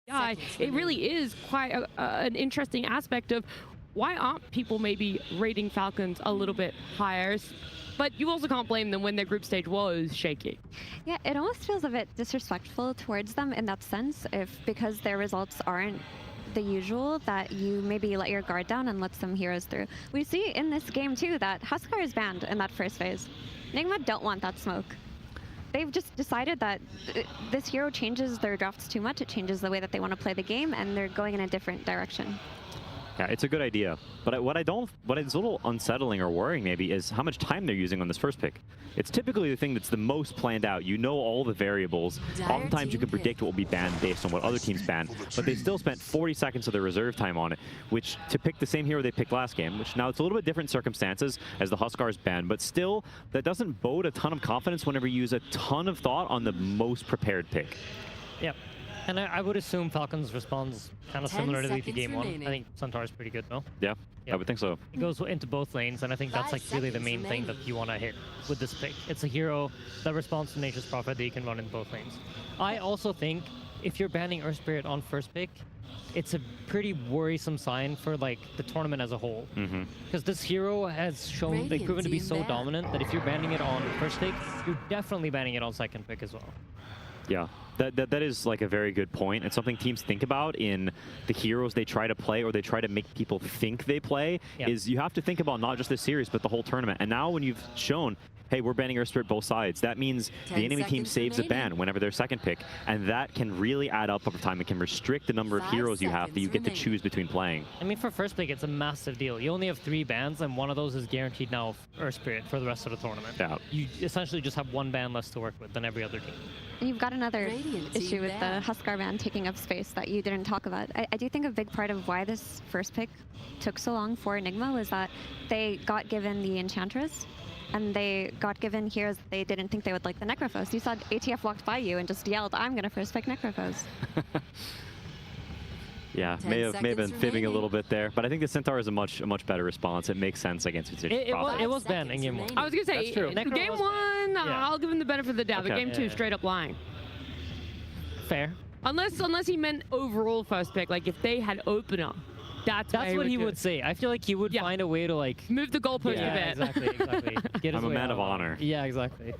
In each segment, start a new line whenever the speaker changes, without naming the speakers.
Yeah, it really is quite an interesting aspect of why aren't people maybe rating Falcons a little bit higher? But you also can't blame them when their group stage was shaky.
Yeah, it almost feels a bit disrespectful towards them in that sense, because their results aren't the usual, that you maybe let your guard down and let some heroes through. We see in this game too that Huskar is banned in that first phase. Nigma don't want that smoke. They've just decided that this hero changes their drafts too much, it changes the way that they want to play the game, and they're going in a different direction.
Yeah, it's a good idea. But what is a little unsettling or worrying maybe is how much time they're using on this first pick. It's typically the thing that's the most planned out. You know all the variables. Oftentimes you can predict what will be banned based on what other teams ban, but they still spent 40 seconds of their reserve time on it, which to pick the same hero they picked last game, which now it's a little bit different circumstances as the Huskar's banned, but still that doesn't bode a ton of confidence whenever you use a ton of thought on the most prepared pick.
Yep. And I would assume Falcons responds kind of similar to the game one. I think Centaur is pretty good, no?
Yeah, I would think so.
It goes into both lanes, and I think that's like really the main thing that you want to hit with this pick. It's a hero that responds to Nature's Prophet that you can run in both lanes. I also think if you're banning Earth Spirit on first pick, it's a pretty worrisome sign for like the tournament as a whole. Because this hero has shown, they've proven to be so dominant that if you're banning it on first pick, you're definitely banning it on second pick as well.
Yeah, that is like a very good point. It's something teams think about in the heroes they try to play or they try to make people think they play, is you have to think about not just this series, but the whole tournament. And now when you've shown, hey, we're banning Earth Spirit both sides, that means the enemy team saves a ban whenever they're second pick, and that can really add up over time. It can restrict the number of heroes you have that you get to choose between playing.
I mean, for first pick, it's a massive deal. You only have 3 bans, and one of those is guaranteed now Earth Spirit for the rest of the tournament.
Yeah.
You essentially just have 1 ban less to work with than every other team.
And you've got another issue with the Huskar ban taking up space that you didn't talk about. I do think a big part of why this first pick took so long for Nigma was that they got given the Enchantress, and they got given heroes that they didn't think they would like the Necrophos. You saw ATF walked by you and just yelled, "I'm going to first pick Necrophos."
Yeah, may have been fibbing a little bit there, but I think the Centaur is a much better response. It makes sense against
it was banned in game 1.
I was gonna say, game 1, I'll give him the benefit of the doubt.
Okay.
But game 2, straight up lying.
Fair.
Unless he meant overall first pick, like if they had opener, that's
what he would say. I feel like he would find a way to like
move the goalpost a bit.
Exactly. Get his
I'm a
way
man
out.
of honor.
Yeah, exactly.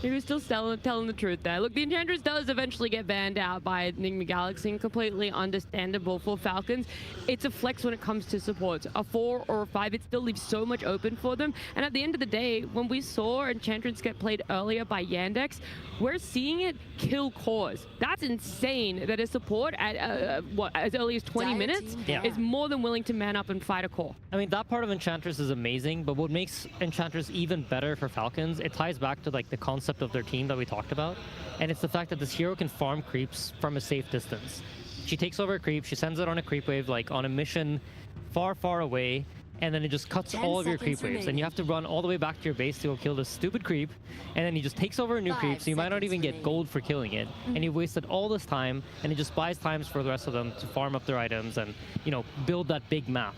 He was still telling the truth there. Look, the Enchantress does eventually get banned out by Nigma Galaxy, and completely understandable for Falcons. It's a flex when it comes to supports. A 4 or a 5, it still leaves so much open for them. And at the end of the day, when we saw Enchantress get played earlier by Yandex, we're seeing it kill cores. That's insane that a support at as early as 20 minutes is more than willing to man up and fight a core.
I mean, that part of Enchantress is amazing, but what makes Enchantress even better for Falcons, it ties back to like the concept of their team that we talked about, and it's the fact that this hero can farm creeps from a safe distance. She takes over a creep, she sends it on a creep wave, like on a mission far away, and then it just cuts all of your creep waves, and you have to run all the way back to your base to go kill this stupid creep, and then he just takes over a new creep, so you might not even get gold for killing it, and you wasted all this time, and it just buys times for the rest of them to farm up their items and, you know, build that big map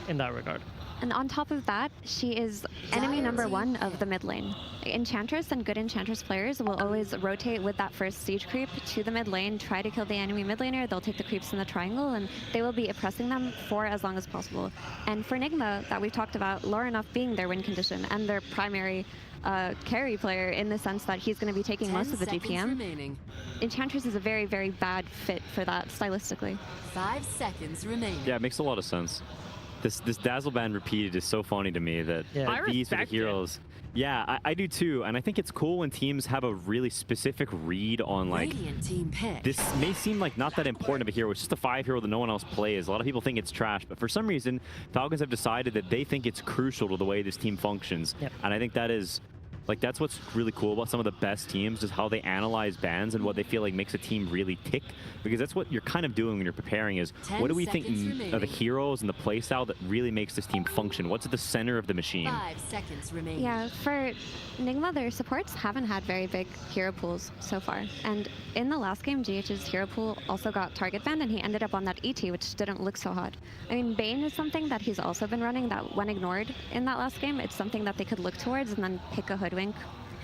in that regard.
And on top of that, she is enemy number 1 of the mid lane. Enchantress and good Enchantress players will always rotate with that first siege creep to the mid lane, try to kill the enemy mid laner, they'll take the creeps in the triangle, and they will be oppressing them for as long as possible. And for Nigma, that we've talked about, Lorenuff being their win condition and their primary carry player in the sense that he's going to be taking most of the GPM. Enchantress is a very, very bad fit for that stylistically.
5 seconds remaining.
Yeah, it makes a lot of sense. This Dazzle ban repeated is so funny to me that these are the heroes. Yeah, I do too, and I think it's cool when teams have a really specific read on like, this may seem like not that important of a hero, it's just a 5 hero that no one else plays. A lot of people think it's trash, but for some reason, Falcons have decided that they think it's crucial to the way this team functions. And I think that is, like, that's what's really cool about some of the best teams, is how they analyze bans and what they feel like makes a team really tick. Because that's what you're kind of doing when you're preparing, is what do we think are the heroes and the playstyle that really makes this team function? What's at the center of the machine?
5 seconds remaining.
Yeah, for Nigma, their supports haven't had very big hero pools so far. And in the last game, GH's hero pool also got target banned, and he ended up on that ET, which didn't look so hot. I mean, Bane is something that he's also been running that when ignored in that last game, it's something that they could look towards and then pick a hoodwink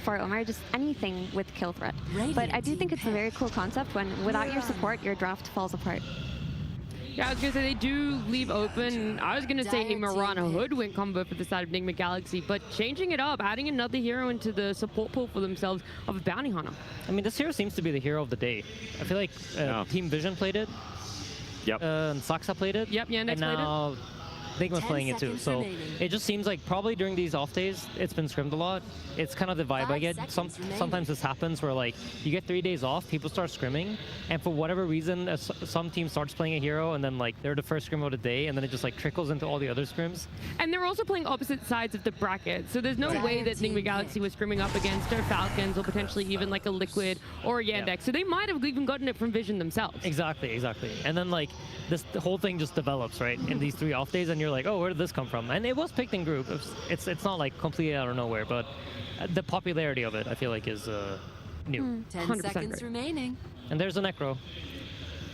for Omar, just anything with kill threat. But I do think it's a very cool concept when without your support, your draft falls apart.
Yeah, I was going to say they do leave open, I was going to say a Mirana Hoodwink combo for the side of Nigma Galaxy, but changing it up, adding another hero into the support pool for themselves of a Bounty Hunter.
I mean, this hero seems to be the hero of the day. I feel like Team Vision played it.
Yep.
And Saksa played it.
Yep, Yandex
and now Nigma's playing it too. So it just seems like probably during these off days, it's been scrimmed a lot. It's kind of the vibe I get. Sometimes this happens where like you get 3 days off, people start scrimming, and for whatever reason, some team starts playing a hero, and then like they're the first scrim of the day, and then it just like trickles into all the other scrims.
And they're also playing opposite sides of the bracket, so there's no way that Nigma Galaxy was scrimming up against their Falcons or potentially even like a Liquid or a Yandex. So they might have even gotten it from Vision themselves.
Exactly. And then like the whole thing just develops, right? In these 3 off days, and you're like, oh, where did this come from? And it was picked in group. It's not like completely out of nowhere, but the popularity of it, I feel like, is new.
10 seconds remaining.
And there's a Necro.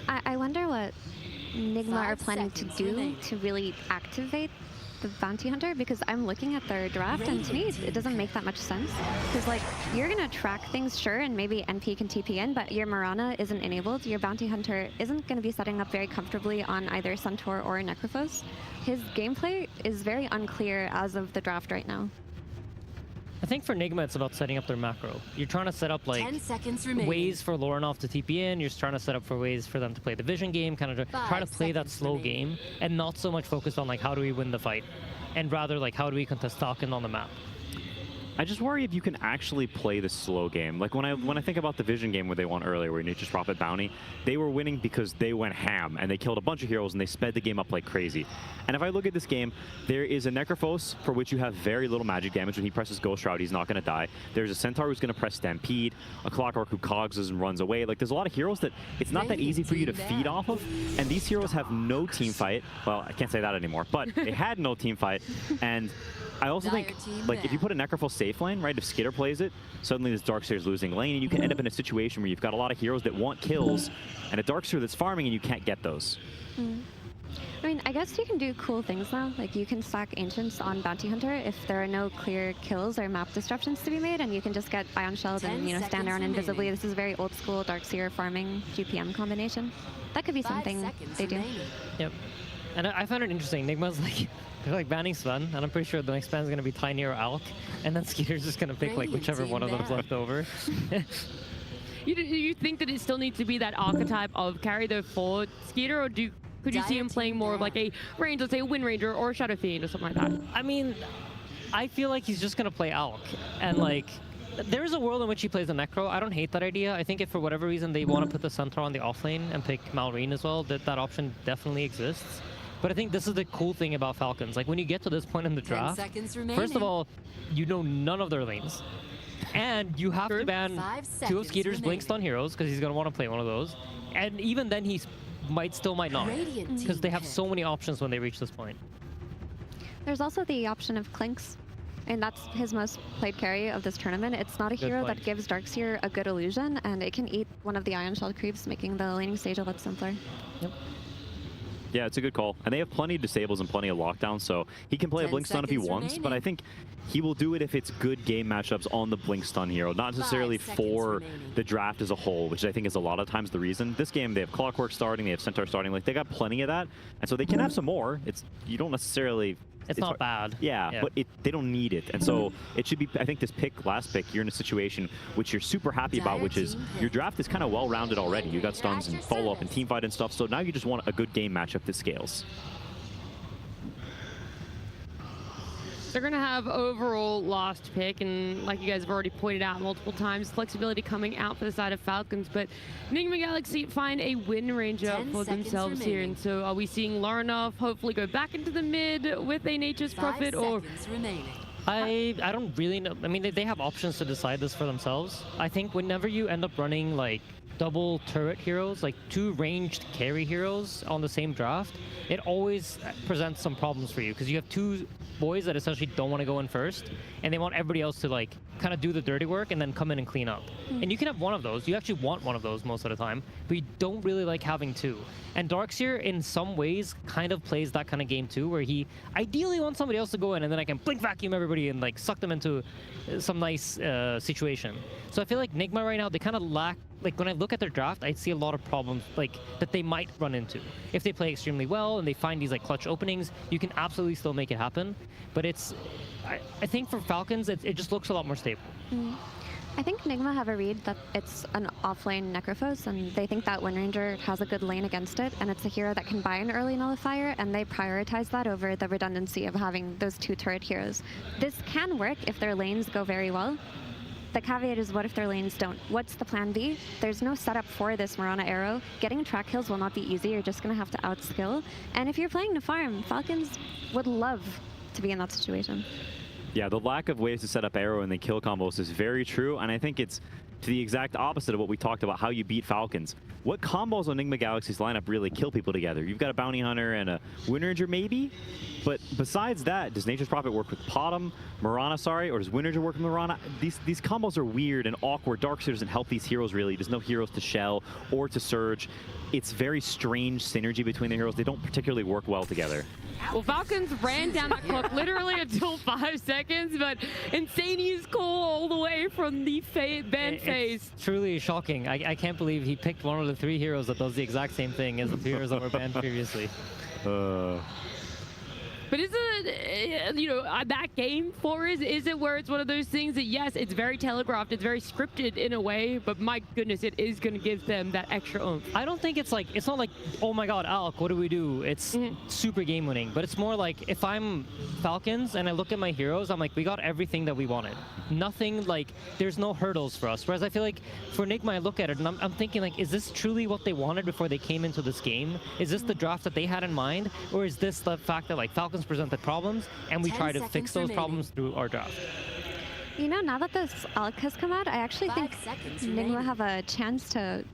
I wonder what Nigma are planning to do to really activate the Bounty Hunter, because I'm looking at their draft, and to me, it doesn't make that much sense. Because, like, you're going to track things, sure, and maybe NP can TP in, but your Mirana isn't enabled. Your Bounty Hunter isn't going to be setting up very comfortably on either Centaur or Necrophos. His gameplay is very unclear as of the draft right now.
I think for Nigma, it's about setting up their macro. You're trying to set up like
10 seconds remaining.
ways for Lorinov to TP in. You're trying to set up for ways for them to play the Vision game, kind of try to play that slow game, and not so much focused on like how do we win the fight, and rather like how do we contest Falcon on the map.
I just worry if you can actually play the slow game. Like when I think about the Vision game where they won earlier, where Nature's Prophet Bounty, they were winning because they went ham and they killed a bunch of heroes and they sped the game up like crazy. And if I look at this game, there is a Necrophos for which you have very little magic damage. When he presses Ghost Shroud, he's not going to die. There's a Centaur who's going to press Stampede, a Clockwork who cogses and runs away. Like there's a lot of heroes that it's not that easy for you to feed off of. And these heroes have no team fight. Well, I can't say that anymore, but they had no team fight. And I also think, like, if you put a Necrophos safe lane, right, if Skitter plays it, suddenly this Darkseer's losing lane, and you can end up in a situation where you've got a lot of heroes that want kills, and a Darkseer that's farming, and you can't get those.
I mean, I guess you can do cool things now. Like, you can stack Ancients on Bounty Hunter if there are no clear kills or map disruptions to be made, and you can just get Ion Shelled and, you know, stand around invisibly. This is very old school Darkseer farming GPM combination. That could be something they do.
Yep. And I found it interesting. Nigma's like, they're like banning Sven, and I'm pretty sure the next ban is going to be Tiny or Alk, and then Skeeter's just going to pick like whichever one of them's left over.
You think that it still needs to be that archetype of carry the for Skeeter, or could you see him playing more of like a range, let's say a Wind Ranger or a Shadow Fiend or something like that?
I mean, I feel like he's just going to play Alk, and like, there's a world in which he plays a Necro. I don't hate that idea. I think if for whatever reason they want to put the Centaur on the offlane and pick Malrine as well, that option definitely exists. But I think this is the cool thing about Falcons. Like when you get to this point in the draft, first of all, you know none of their lanes. And you have to ban 2 of Skeeter's Blink Stun heroes because he's going to want to play one of those. And even then he might not, because they have so many options when they reach this point.
There's also the option of Clinks, and that's his most played carry of this tournament. It's not a hero that gives Darkseer a good illusion, and it can eat one of the Ion Shell creeps, making the laning stage a lot simpler.
Yep.
Yeah, it's a good call. And they have plenty of disables and plenty of lockdowns, so he can play a Blink Stun if he wants, but I think he will do it if it's good game matchups on the Blink Stun hero, not necessarily for the draft as a whole, which I think is a lot of times the reason. This game, they have Clockwork starting, they have Centaur starting, like they got plenty of that, and so they can have some more. You don't necessarily...
It's not bad.
Yeah, but they don't need it. And so it should be, I think this last pick, you're in a situation which you're super happy about, which is your draft is kind of well-rounded already. You got stuns and follow-up and team fight and stuff, so now you just want a good game matchup that scales.
They're going to have overall last pick, and like you guys have already pointed out multiple times, flexibility coming out for the side of Falcons, but Nigma Galaxy find a Wind Ranger for themselves here, and so are we seeing Lorinov hopefully go back into the mid with a Nature's Prophet, or...
I don't really know. I mean, they have options to decide this for themselves. I think whenever you end up running like double turret heroes, like 2 ranged carry heroes on the same draft, it always presents some problems for you because you have 2 boys that essentially don't want to go in first, and they want everybody else to like kind of do the dirty work and then come in and clean up. And you can have one of those. You actually want one of those most of the time, but you don't really like having two. And Darkseer, in some ways, kind of plays that kind of game too, where he ideally wants somebody else to go in, and then I can blink vacuum everybody and like suck them into some nice situation. So I feel like Nigma right now, they kind of lack, like when I look at their draft, I see a lot of problems like that they might run into. If they play extremely well and they find these like clutch openings, you can absolutely still make it happen. But it's, I think for Falcons, it just looks a lot more stable.
I think Nigma have a read that it's an offlane Necrophos, and they think that Wind Ranger has a good lane against it, and it's a hero that can buy an early nullifier, and they prioritize that over the redundancy of having those two turret heroes. This can work if their lanes go very well. The caveat is, what if their lanes don't? What's the plan B? There's no setup for this Mirana arrow. Getting track kills will not be easy. You're just going to have to outskill. And if you're playing to farm, Falcons would love to be in that situation.
Yeah, the lack of ways to set up arrow and then kill combos is very true, and I think it's to the exact opposite of what we talked about, how you beat Falcons. What combos on Nigma Galaxy's lineup really kill people together? You've got a Bounty Hunter and a Wind Ranger maybe, but besides that, does Nature's Prophet work with Potom, Mirana, sorry, or does Wind Ranger work with Mirana? These combos are weird and awkward. Darkseer doesn't help these heroes really. There's no heroes to Shell or to Surge. It's very strange synergy between the heroes. They don't particularly work well together.
Well, Falcons ran down that clock literally until 5 seconds, but Insani's call all the way from the ban phase.
It's truly shocking. I can't believe he picked one of the 3 heroes that does the exact same thing as the heroes that were banned previously.
But is it, you know, that game for is it where it's one of those things that, yes, it's very telegraphed, it's very scripted in a way, but my goodness, it is going to give them that extra oomph.
I don't think it's like, it's not like, oh my god, Alk, what do we do? It's super game winning, but it's more like, if I'm Falcons and I look at my heroes, I'm like, we got everything that we wanted. Nothing, like, there's no hurdles for us. Whereas I feel like for Nigma, I look at it and I'm thinking, like, is this truly what they wanted before they came into this game? Is this the draft that they had in mind? Or is this the fact that, like, Falcons presented problems and we try to fix those problems through our draft?
You know, now that this Alk has come out, I actually think Nigma have a chance to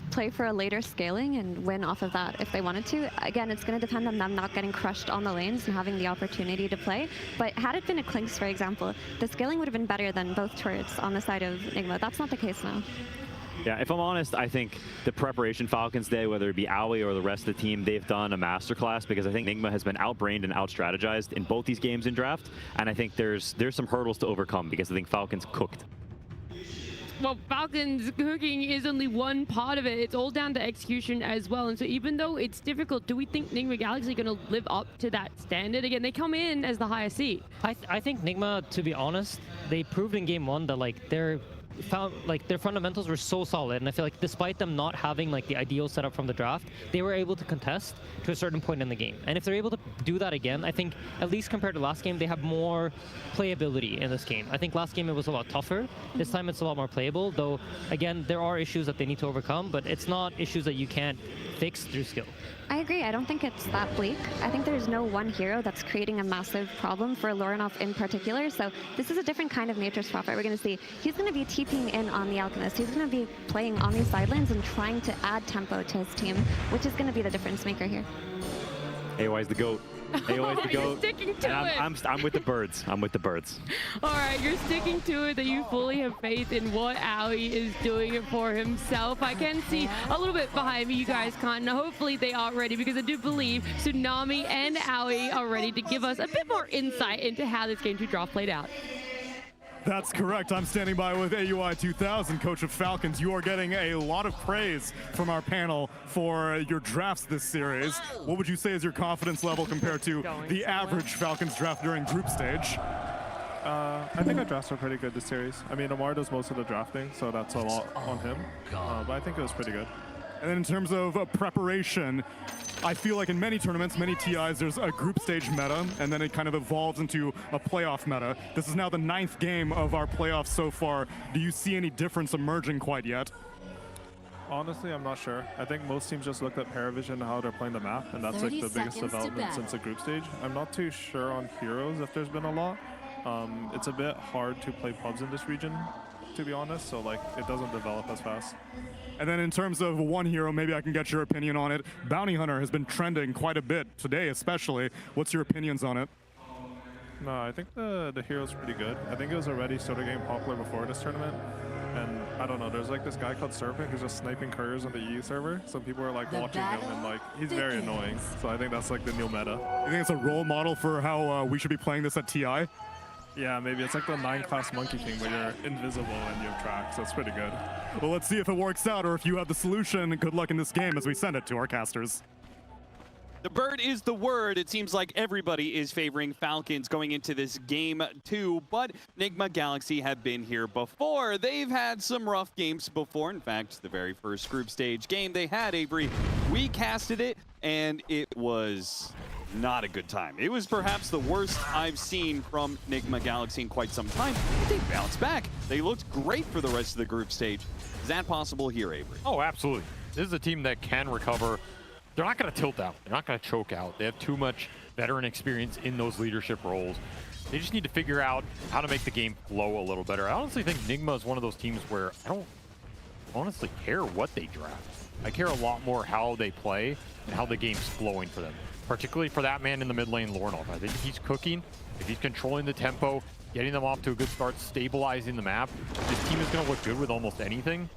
play for a later scaling and win off of that if they wanted to. Again, it's going to depend on them not getting crushed on the lanes and having the opportunity to play. But had it been a Clinks, for example, the scaling would have been better than both turrets on the side of Nigma. That's not the case now.
Yeah, if I'm honest, I think the preparation Falcons Day, whether it be Owie or the rest of the team, they've done a masterclass because I think Nigma has been outbrained and out-strategized in both these games in draft, and I think there's some hurdles to overcome because I think Falcons cooked.
Well, Falcons cooking is only one part of it. It's all down to execution as well. And so even though it's difficult, do we think Nigma Galaxy going to live up to that standard? Again, they come in as the higher seed.
I think Nigma, to be honest, they proved in game 1 that like their fundamentals were so solid, and I feel like despite them not having like the ideal setup from the draft, they were able to contest to a certain point in the game. And if they're able to do that again, I think at least compared to last game, they have more playability in this game. I think last game it was a lot tougher. This time it's a lot more playable, though again, there are issues that they need to overcome, but it's not issues that you can't fix through skill.
I agree. I don't think it's that bleak. I think there's no one hero that's creating a massive problem for Lorinov in particular. So this is a different kind of Nature's Prophet. We're going to see he's going to be TPing in on the Alchemist. He's going to be playing on these side lanes and trying to add tempo to his team, which is going to be the difference maker here.
AOI's the GOAT. AOI's the GOAT.
Sticking to it.
I'm with the birds. I'm with the birds.
All right, you're sticking to it, that you fully have faith in what Owie is doing it for himself. I can see a little bit behind me. You guys can't. Now, hopefully they are ready, because I do believe Tsunami and Owie are ready to give us a bit more insight into how this Game 2 draft played out.
That's correct. I'm standing by with AUI 2000, coach of Falcons. You are getting a lot of praise from our panel for your drafts this series. What would you say is your confidence level compared to the average Falcons draft during group stage?
I think our drafts are pretty good this series. I mean, Amar does most of the drafting, so that's a lot on him. But I think it was pretty good.
And then in terms of preparation, I feel like in many tournaments, many TIs, there's a group stage meta, and then it kind of evolves into a playoff meta. This is now the 9th game of our playoffs so far. Do you see any difference emerging quite yet?
Honestly, I'm not sure. I think most teams just looked at Paravision and how they're playing the map, and that's like the biggest development since the group stage. I'm not too sure on heroes if there's been a lot. It's a bit hard to play pubs in this region, to be honest, so like it doesn't develop as fast.
And then in terms of one hero, maybe I can get your opinion on it. Bounty Hunter has been trending quite a bit today, especially. What's your opinions on it?
No, I think the hero's pretty good. I think it was already sort of getting popular before this tournament. And I don't know, there's like this guy called Serpent who's just sniping couriers on the EU server. So people are like watching him and like, he's very annoying. So I think that's like the new meta.
You think it's a role model for how we should be playing this at TI?
Yeah, maybe it's like the 9-class Monkey King, but you're invisible and you have tracks. So it's pretty good.
Well, let's see if it works out or if you have the solution. Good luck in this game as we send it to our casters.
The bird is the word. It seems like everybody is favoring Falcons going into this game 2, but Nigma Galaxy have been here before. They've had some rough games before. In fact, the very first group stage game they had, Avery, we casted it, and it was not a good time. It was perhaps the worst I've seen from Nigma Galaxy in quite some time. They bounced back. They looked great for the rest of the group stage. Is that possible here, Avery?
Oh, absolutely. This is a team that can recover. They're not going to tilt out. They're not going to choke out. They have too much veteran experience in those leadership roles. They just need to figure out how to make the game flow a little better. I honestly think Nigma is one of those teams where I don't honestly care what they draft. I care a lot more how they play and how the game's flowing for them. Particularly for that man in the mid lane, Lornoff. I think if he's cooking, if he's controlling the tempo, getting them off to a good start, stabilizing the map, this team is going to look good with almost anything.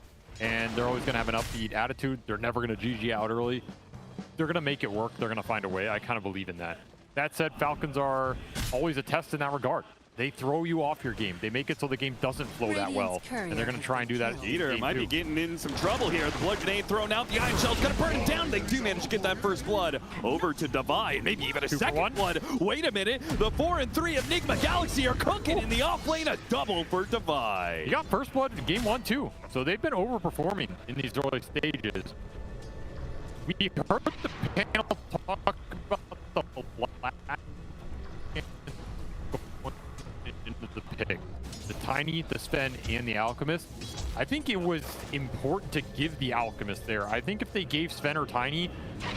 And they're always going to have an upbeat attitude. They're never going to GG out early. They're going to make it work. They're going to find a way. I kind of believe in that. That said, Falcons are always a test in that regard. They throw you off your game. They make it so the game doesn't flow that well. And they're going to try and do that.
Jeter might be getting in some trouble here. The blood grenade thrown out. The Iron Shell's going to burn him down. They do manage to get that first blood over to Divide. Maybe even a second blood. Wait a minute. The 4 and 3 of Nigma Galaxy are cooking in the off lane. A double for Divide.
You got first blood in game 1, too. So they've been overperforming in these early stages. We heard the panel talk about the last the pick. The Tiny, the Sven, and the Alchemist. I think it was important to give the Alchemist there. I think if they gave Sven or Tiny,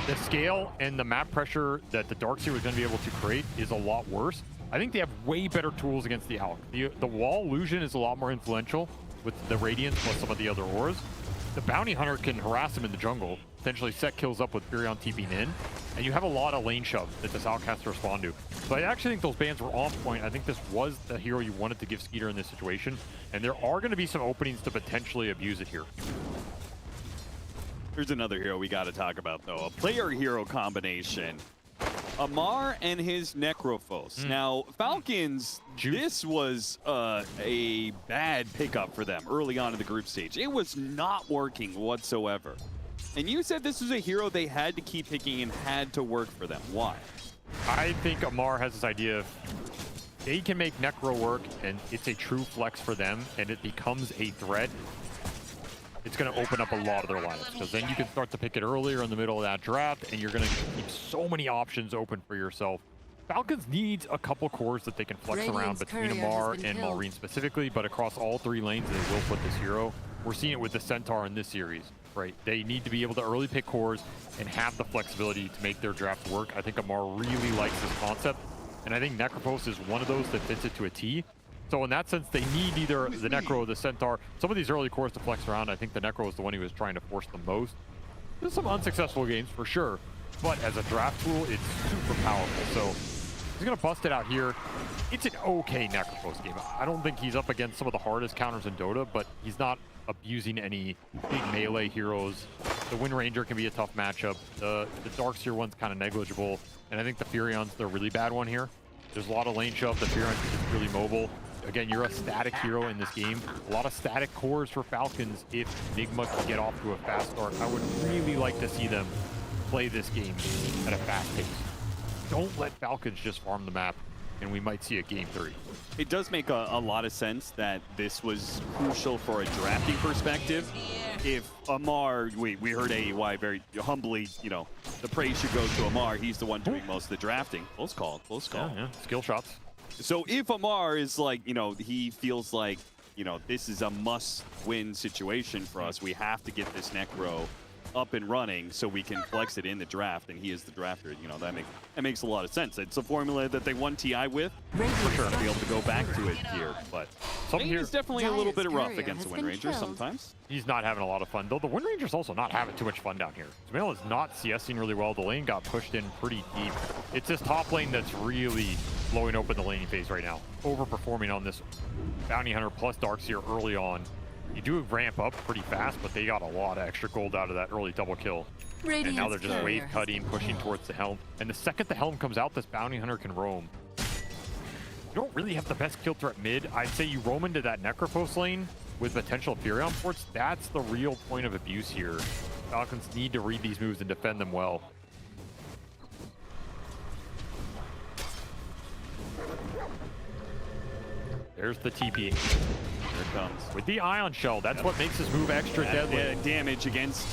the scale and the map pressure that the Darkseer was going to be able to create is a lot worse. I think they have way better tools against the Alch. The wall illusion is a lot more influential with the Radiance plus some of the other ores. The Bounty Hunter can harass him in the jungle, potentially set kills up with Furion TPing in, and you have a lot of lane shove that this Outcast has to respond to. So I actually think those bans were on point. I think this was the hero you wanted to give Skeeter in this situation, and there are going to be some openings to potentially abuse it here.
Here's another hero we got to talk about, though. A player-hero combination. Amar and his Necrophos. Now, Falcons, this was a bad pickup for them early on in the group stage. It was not working whatsoever. And you said this was a hero they had to keep picking and had to work for them. Why?
I think Amar has this idea of they can make Necro work, and it's a true flex for them, and it becomes a threat. It's going to open up a lot of their lineups, because then you can start to pick it earlier in the middle of that draft, and you're going to keep so many options open for yourself. Falcons needs a couple cores that they can flex around between Amar and Malrine specifically, but across all 3 lanes, they will put this hero. We're seeing it with the Centaur in this series, right? They need to be able to early pick cores and have the flexibility to make their draft work. I think Amar really likes this concept, and I think Necrophos is one of those that fits it to a T. So in that sense, they need either the Necro or the Centaur. Some of these early cores to flex around, I think the Necro is the one he was trying to force the most. There's some unsuccessful games for sure, but as a draft tool, it's super powerful. So he's going to bust it out here. It's an okay Necrophos game. I don't think he's up against some of the hardest counters in Dota, but he's not abusing any big melee heroes. The Wind Ranger can be a tough matchup. The Darkseer one's kind of negligible, and I think the Furion's the really bad one here. There's a lot of lane shove. The Furion is just really mobile. Again, you're a static hero in this game. A lot of static cores for Falcons if Nigma can get off to a fast start. I would really like to see them play this game at a fast pace. Don't let Falcons just farm the map, and we might see a game 3.
It does make a lot of sense that this was crucial for a drafting perspective. If Amar, we heard AEY very humbly, you know, the praise should go to Amar. He's the one doing most of the drafting. Close call, close call.
Yeah. Skill shots.
So if Amar is like, you know, he feels like, you know, this is a must-win situation for us. We have to get this Necro up and running so we can flex it in the draft, and he is the drafter. You know, that makes a lot of sense. It's a formula that they won TI with. For sure, to be able to go back to it here, but it's definitely a little bit rough against the Wind Ranger sometimes.
He's not having a lot of fun, though. The Wind Ranger's also not having too much fun down here. Zmail is not CSing really well. The lane got pushed in pretty deep. It's this top lane that's really blowing open the laning phase right now. Overperforming on this Bounty Hunter plus Darkseer early on. You do ramp up pretty fast, but they got a lot of extra gold out of that early double kill. And now they're just wave cutting, pushing towards the Helm. And the second the Helm comes out, this Bounty Hunter can roam. You don't really have the best kill threat mid. I'd say you roam into that Necrophos lane with potential Furion ports. That's the real point of abuse here. Falcons need to read these moves and defend them well. There's the TP. Here it comes. With the Ion Shell, that's what makes this move extra deadly.
Damage against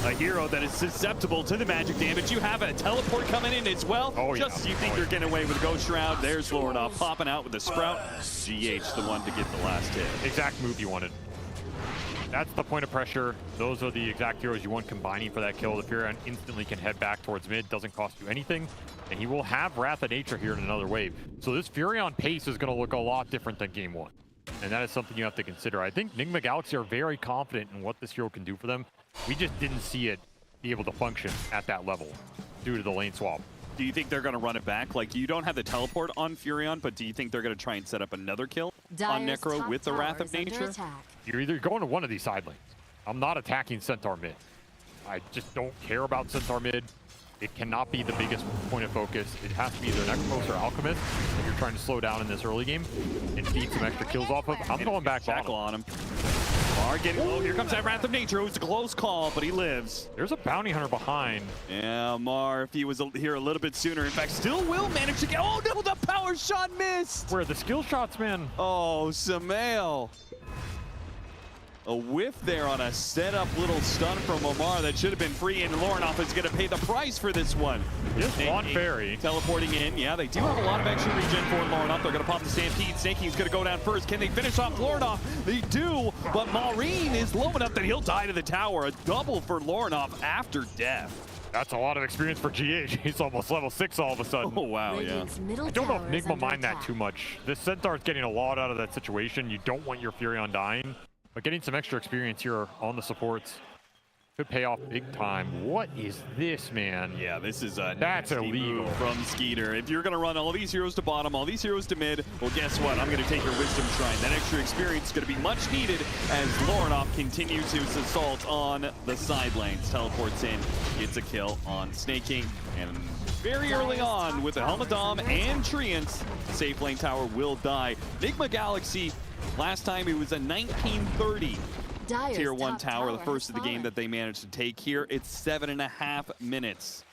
a hero that is susceptible to the magic damage. You have a teleport coming in as well. Just as you think you're getting away with a Ghost Shroud, there's Lordoff popping out with the Sprout. GH the one to get the last hit.
Exact move you wanted. That's the point of pressure. Those are the exact heroes you want combining for that kill. The Furion instantly can head back towards mid, doesn't cost you anything, and he will have Wrath of Nature here in another wave. So this Furion pace is going to look a lot different than game one, and that is something you have to consider. I think Nigma Galaxy are very confident in what this hero can do for them. We just didn't see it be able to function at that level due to the lane swap.
Do you think they're going to run it back? Like, you don't have the teleport on Furion, but do you think they're going to try and set up another kill on Necro with the Wrath of Nature?
You're either going to one of these side lanes. I'm not attacking Centaur mid. I just don't care about Centaur mid. It cannot be the biggest point of focus. It has to be either Necrophos or Alchemist if you're trying to slow down in this early game and feed some extra kills off of. I'm going back bottom.
On him. Mar getting low. Here comes that Wrath of Nature. It was a close call, but he lives.
There's a Bounty Hunter behind.
Yeah, Mar, if he was here a little bit sooner, in fact, still will manage to get... Oh, no, the power shot missed!
Where are the skill shots, man?
Oh, Samael. A whiff there on a setup little stun from Omar that should have been free, and Lornoff is going to pay the price for this one.
Just one fairy.
Teleporting in. Yeah, they do have a lot of extra regen for Lornoff. They're going to pop the Stampede. Snaking's going to go down first. Can they finish off Lornoff? They do, but Maureen is low enough that he'll die to the tower. A double for Lornoff after death.
That's a lot of experience for GH. He's almost level 6 all of a sudden.
Oh, wow, yeah.
I don't know if Nigma mind that too much. This Centaur's getting a lot out of that situation. You don't want your Furion dying. But getting some extra experience here on the supports could pay off big time. What is this, man?
Yeah, this is a
that's illegal
from Skeeter. If you're going to run all these heroes to bottom, all these heroes to mid, well, guess what? I'm going to take your Wisdom Shrine. That extra experience is going to be much needed as Lornoff continues his assault on the side lanes. Teleports in, gets a kill on Snaking, and very early on with the Helmadam and Treants, the safe lane tower will die. Nigma Galaxy, last time it was a 1930 tier 1 tower, the first of the game that they managed to take here. It's 7.5 minutes.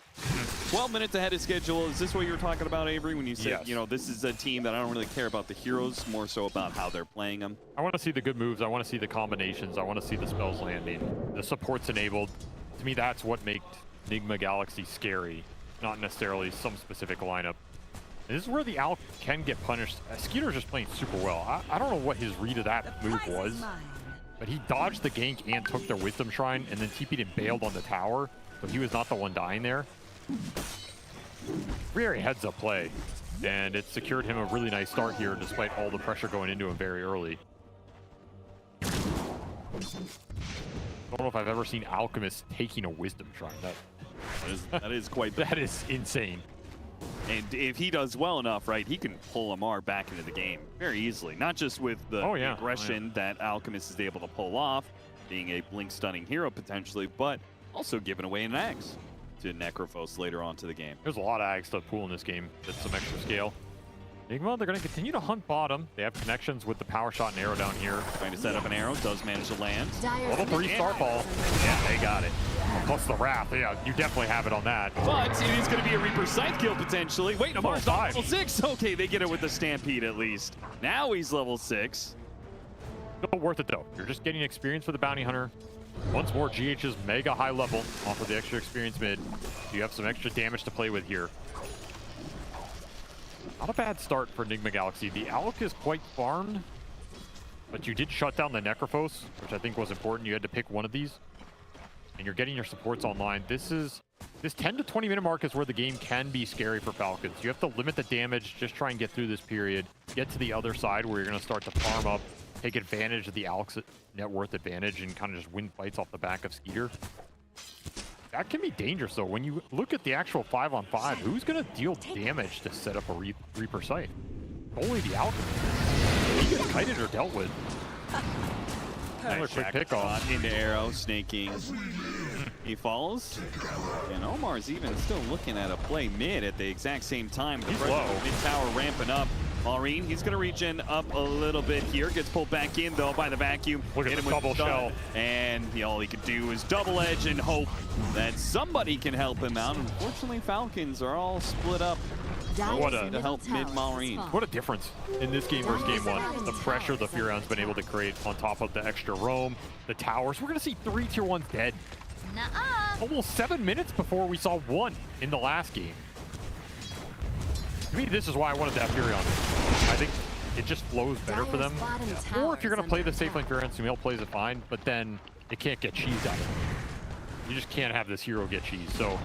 12 minutes ahead of schedule. Is this what you were talking about, Avery, when you said,
yes,
you know, this is a team that I don't really care about the heroes, more so about how they're playing them?
I want to see the good moves. I want to see the combinations. I want to see the spells landing. The support's enabled. To me, that's what makes Nigma Galaxy scary, not necessarily some specific lineup. And this is where the Alk can get punished. Skeeter's just playing super well. I don't know what his read of that move was, but he dodged the gank and took their Wisdom Shrine and then TP'd and bailed on the tower, so he was not the one dying there. Very heads-up play, and it secured him a really nice start here despite all the pressure going into him very early. I don't know if I've ever seen Alchemist taking a Wisdom Shrine.
That is quite...
That is insane.
And if he does well enough, right, he can pull Amar back into the game very easily. Not just with the aggression that Alchemist is able to pull off, being a blink stunning hero potentially, but also giving away an axe to Necrophos later on to the game.
There's a lot of axe to pull in this game. That's some extra scale. Nigma, they're going to continue to hunt bottom. They have connections with the power shot and arrow down here.
Trying to set up an arrow, does manage to land.
Level 3 Starfall.
Yeah, they got it.
Plus the Wrath, yeah, you definitely have it on that.
But it is going to be a Reaper Scythe kill potentially. Wait, Amar's not level 6. Okay, they get it with the Stampede at least. Now he's level 6.
Still worth it though. You're just getting experience for the Bounty Hunter. Once more, GH's mega high level off of the extra experience mid. You have some extra damage to play with here. Not a bad start for Nigma Galaxy. The Alk is quite farmed, but you did shut down the Necrophos, which I think was important. You had to pick one of these, and you're getting your supports online. This 10 to 20 minute mark is where the game can be scary for Falcons. You have to limit the damage, just try and get through this period, get to the other side where you're going to start to farm up, take advantage of the Alk's net worth advantage, and kind of just win fights off the back of Skeeter. That can be dangerous, though. When you look at the actual 5-on-5, who's going to deal damage to set up a Reaper site? Only the Alchemist. He gets kited or dealt with. Another quick pick off.
Into Arrow, snaking. He falls. And Omar's even still looking at a play mid at the exact same time.
He's low.
Mid tower ramping up. Maureen, he's going to regen up a little bit here. Gets pulled back in, though, by the vacuum.
Look at the double shell.
And all he could do is double edge and hope that somebody can help him out. Unfortunately, Falcons are all split up. To help mid Maureen.
What a difference in this game versus game one. The pressure the Furion's been able to create on top of the extra roam, the towers. We're going to see 3 tier 1s dead. Almost 7 minutes before we saw 1 in the last game. To me, this is why I wanted to have Furion. I think it just flows better for them. Or if you're going to play the safe lane Furion, Sumail plays it fine, but then it can't get cheesed out of it. You just can't have this hero get cheesed. So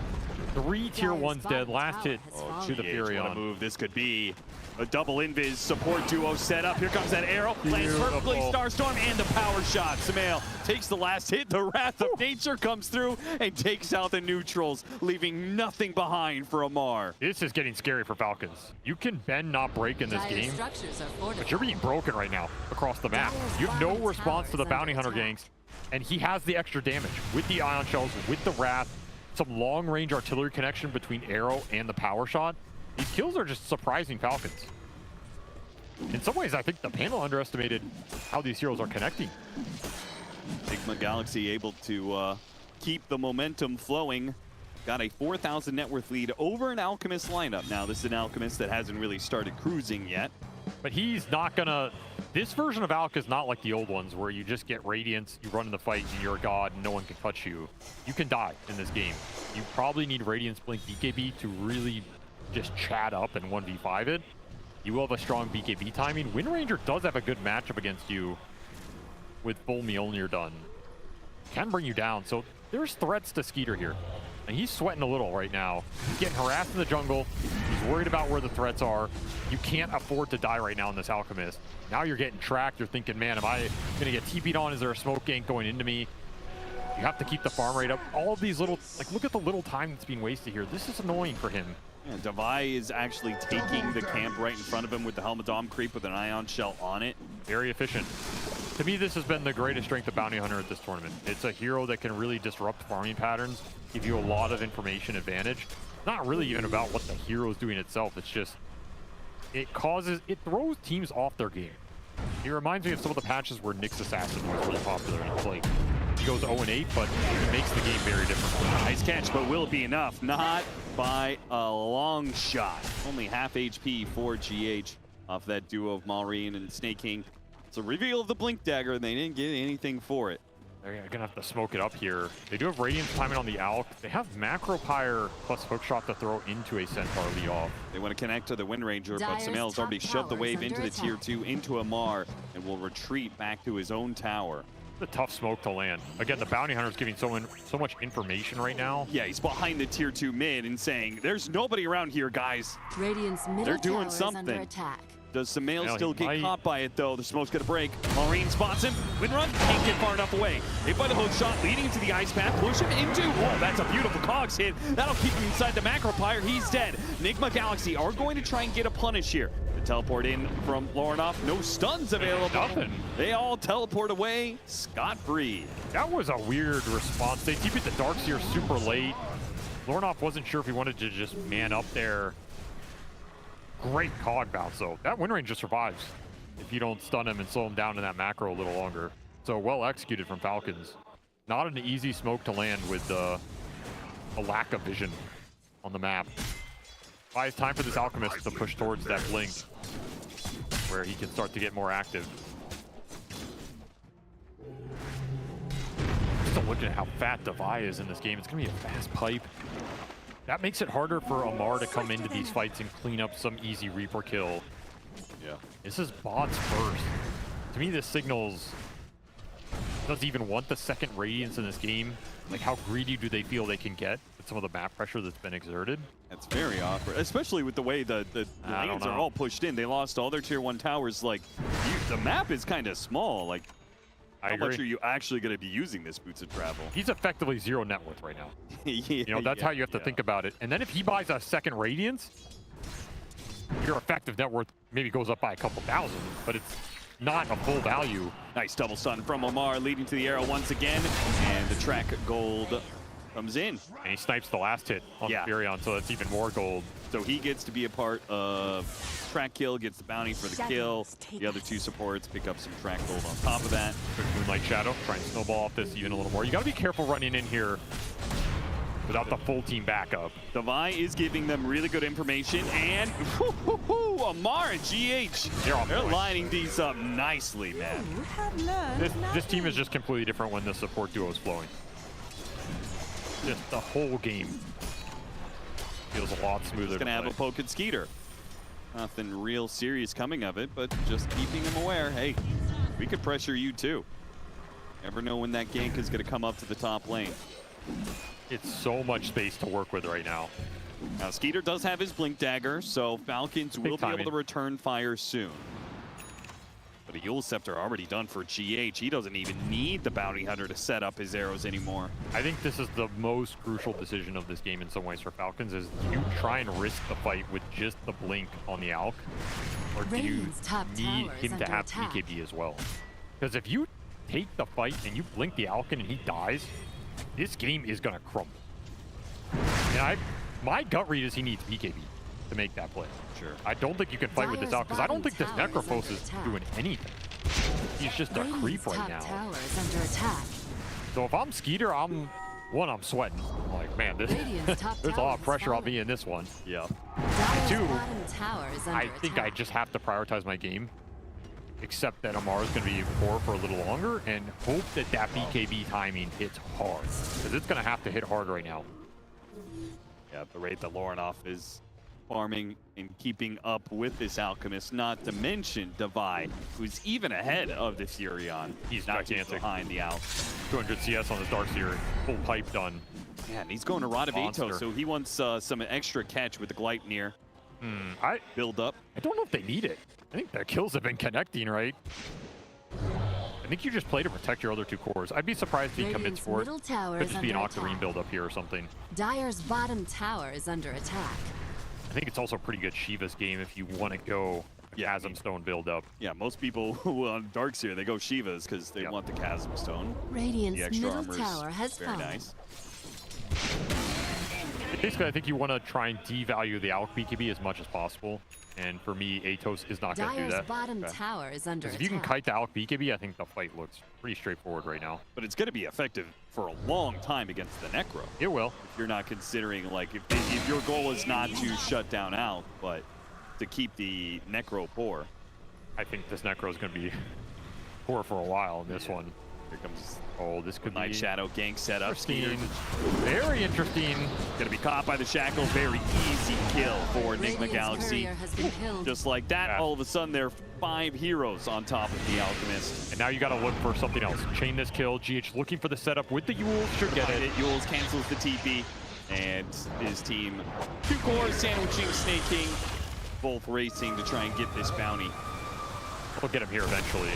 3 tier 1s dead. Last hit to the Furion.
What a move this could be. A double invis support duo set up. Here comes that arrow. Lands perfectly. Starstorm and the power shot. Sumail takes the last hit. The Wrath of Nature comes through and takes out the neutrals, leaving nothing behind for Amar.
This is getting scary for Falcons. You can bend, not break in this game, but you're being broken right now across the map. You have no response to the Bounty Hunter ganks, and he has the extra damage with the Ion Shells, with the Wrath, some long-range artillery connection between Arrow and the power shot. These kills are just surprising Falcons. In some ways, I think the panel underestimated how these heroes are connecting.
Nigma Galaxy able to keep the momentum flowing. Got a 4,000 net worth lead over an Alchemist lineup. Now, this is an Alchemist that hasn't really started cruising yet.
But he's not gonna... This version of Alk is not like the old ones where you just get Radiance, you run in the fight, and you're a god, and no one can touch you. You can die in this game. You probably need Radiance Blink BKB to really just chat up and 1v5 it. You will have a strong BKB timing. Wind Ranger does have a good matchup against you with full Mjolnir done. Can bring you down, so there's threats to Skeeter here. And he's sweating a little right now. He's getting harassed in the jungle. He's worried about where the threats are. You can't afford to die right now in this Alchemist. Now you're getting tracked. You're thinking, man, am I going to get TP'd on? Is there a smoke gank going into me? You have to keep the farm rate up. All of these little, like, look at the little time that's being wasted here. This is annoying for him.
Yeah, Devi is actually taking the camp right in front of him with the Helmet Dom creep with an Ion Shell on it.
Very efficient. To me, this has been the greatest strength of Bounty Hunter at this tournament. It's a hero that can really disrupt farming patterns, give you a lot of information advantage. Not really even about what the hero is doing itself. It's just, it throws teams off their game. It reminds me of some of the patches where Nyx Assassin was really popular. And it's like, he goes 0-8, but it makes the game very different.
Nice catch, but will it be enough? Not by a long shot. Only half HP for GH off that duo of Maureen and Snake King. It's a reveal of the Blink Dagger, and they didn't get anything for it.
They're going to have to smoke it up here. They do have Radiance timing on the Alk. They have Macro Pyre plus Hookshot to throw into a Centaur lead off.
They want to connect to the Wind Ranger, but Sumail's already shoved the wave into the tier 2, into Amar, and will retreat back to his own tower.
A tough smoke to land. Again, the Bounty Hunter's giving so much information right now.
Yeah, he's behind the tier 2 mid and saying, there's nobody around here, guys.
Radiant's middle
They're doing something.
under attack.
Does Sumail still get caught by it, though? The smoke's going to break. Maureen spots him. Windrun can't get far enough away. Hit by the hook shot, leading into the ice path. Push him into... Oh, that's a beautiful Cogs hit. That'll keep him inside the Macro Pyre. He's dead. Nigma Galaxy are going to try and get a punish here. The teleport in from Lornoff. No stuns available.
Nothing.
They all teleport away scot-free.
That was a weird response. They TP'd the Darkseer super late. Lornoff wasn't sure if he wanted to just man up there. Great Cog bounce, though. That Wind Ranger survives if you don't stun him and slow him down in that macro a little longer. So well executed from Falcons. Not an easy smoke to land with a lack of vision on the map. It's time for this Alchemist to push towards that blink where he can start to get more active. Just looking at how fat Devi is in this game. It's going to be a fast pipe. That makes it harder for Amar to come into these fights and clean up some easy Reaper kill.
Yeah.
This is bots first. To me, this signals doesn't even want the second Radiance in this game. Like, how greedy do they feel they can get with some of the map pressure that's been exerted?
That's very awkward, especially with the way the lanes are all pushed in. They lost all their tier 1 towers. Like, the map is kind of small. Like, How much are you actually going to be using this Boots of Travel?
He's effectively 0 net worth right now.
Yeah,
you know, that's how you have to think about it. And then if he buys a second Radiance, your effective net worth maybe goes up by a couple thousand, but it's not a full value.
Nice double stun from Omar, leading to the arrow once again, and the track gold comes in.
And he snipes the last hit on the Furion, so that's even more gold.
So he gets to be a part of track kill, gets the bounty for the kill. The other 2 supports pick up some track gold on top of that.
Quick Moonlight Shadow, try and snowball off this even a little more. You got to be careful running in here without the full team backup.
Devi is giving them really good information, and Amar and GH, they're lining these up nicely, man.
This team is just completely different when the support duo is flowing. Just the whole game feels a lot smoother.
He's gonna have a poke at Skeeter. Nothing real serious coming of it, but just keeping him aware. Hey, we could pressure you too. Never know when that gank is gonna come up to the top lane.
It's so much space to work with right now.
Now Skeeter does have his Blink Dagger, so Falcons will be able to return fire soon. But a Yule Scepter already done for GH. He doesn't even need the Bounty Hunter to set up his arrows anymore.
I think this is the most crucial decision of this game in some ways for Falcons, is do you try and risk the fight with just the Blink on the Alk, or do you need him to have BKB as well? Because if you take the fight and you blink the Alkin and he dies, this game is going to crumble. And my gut read is he needs BKB to make that play.
Sure.
I don't think you can fight with this out, because I don't think this Necrophos is doing anything. He's just a creep right now. So if I'm Skeeter, I'm sweating. I'm like, man, there's a lot of pressure on me in this one.
Yeah.
Two, I think I just have to prioritize my game, except that Amar is going to be poor for a little longer, and hope that that BKB timing hits hard, because it's going to have to hit hard right now.
Yeah, the rate that Lorenoff is farming and keeping up with this Alchemist, not to mention Devi, who's even ahead of the Furion.
He's
not
gigantic.
Behind the Alk.
200 CS on his Darkseer, full pipe done.
Yeah, and he's going to Rod of Atos, so he wants some extra catch with the Gleipnir. Build up.
I don't know if they need it. I think the kills have been connecting, right? I think you just play to protect your other 2 cores. I'd be surprised if he commits for it. Could just be an Octarine build up here or something.
Dire's bottom tower is under attack.
I think it's also a pretty good Shiva's game if you want to go Chasm Stone build up.
Yeah, most people who on Darkseer, they go Shiva's because they want the Chasm Stone.
Radiant's middle tower has
very
fallen.
nice.
Basically, I think you want to try and devalue the Alk BKB as much as possible. And for me, Atos is not going to do that.
Bottom tower is under attack.
If you can kite the Alk BKB, I think the fight looks pretty straightforward right now.
But it's going to be effective for a long time against the Necro.
It will.
If you're not considering, like, if your goal is not to shut down Alk, but to keep the Necro poor.
I think this Necro is going to be poor for a while in this one.
Here comes
this could
Night
be
Shadow gank setup.
Very interesting.
Gonna be caught by the shackle. Very easy kill for Nigma Galaxy. Just like that, all of a sudden there are 5 heroes on top of the Alchemist.
And now you got to look for something else. Chain this kill. GH looking for the setup with the Yules. Should get it.
Yules cancels the TP, and his team 2 cores sandwiching Snake King, both racing to try and get this bounty.
We'll get him here eventually.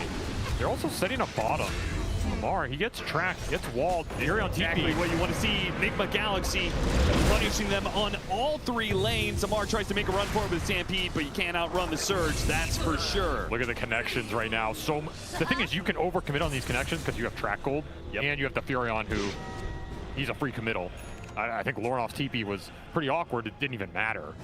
They're also setting a bottom. Amar, he gets tracked, gets walled. They're on TP.
Exactly what you want to see. Nigma Galaxy punishing them on all 3 lanes. Amar tries to make a run for it with Stampede, but you can't outrun the Surge, that's for sure.
Look at the connections right now. So the thing is, you can overcommit on these connections because you have track gold, and you have the Furion, who he's a free committal. I think Lorenoff's TP was pretty awkward. It didn't even matter.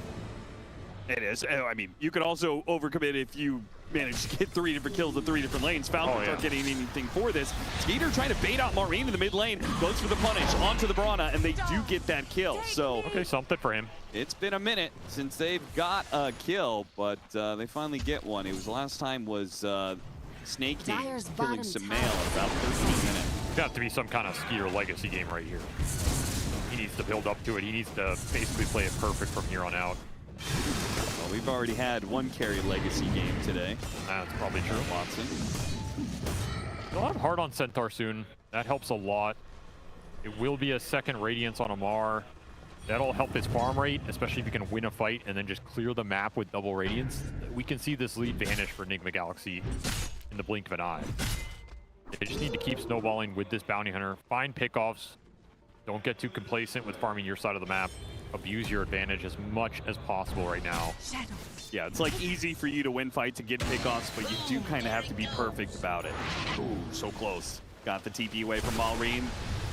It is. I mean, you could also overcommit if you manage to get 3 different kills in 3 different lanes. Falcons aren't getting anything for this. Skeeter trying to bait out Maureen in the mid lane, goes for the punish onto the Brana, and they do get that kill. So
okay, something for him.
It's been a minute since they've got a kill, but they finally get one. It was last time was Snake King killing Sumail in about 13 minutes.
It's got to be some kind of Skeeter legacy game right here. He needs to build up to it. He needs to basically play it perfect from here on out.
Well, we've already had 1 carry legacy game today.
That's probably true.
Watson.
He'll have hard on Centaur soon. That helps a lot. It will be a second Radiance on Amar. That'll help his farm rate, especially if you can win a fight and then just clear the map with double Radiance. We can see this lead vanish for Nigma Galaxy in the blink of an eye. They just need to keep snowballing with this bounty hunter. Find pickoffs. Don't get too complacent with farming your side of the map. Abuse your advantage as much as possible right now.
Yeah, it's like easy for you to win fights and get pickoffs, but you do kind of have to be perfect about it. Ooh, so close. Got the TP away from Malrine.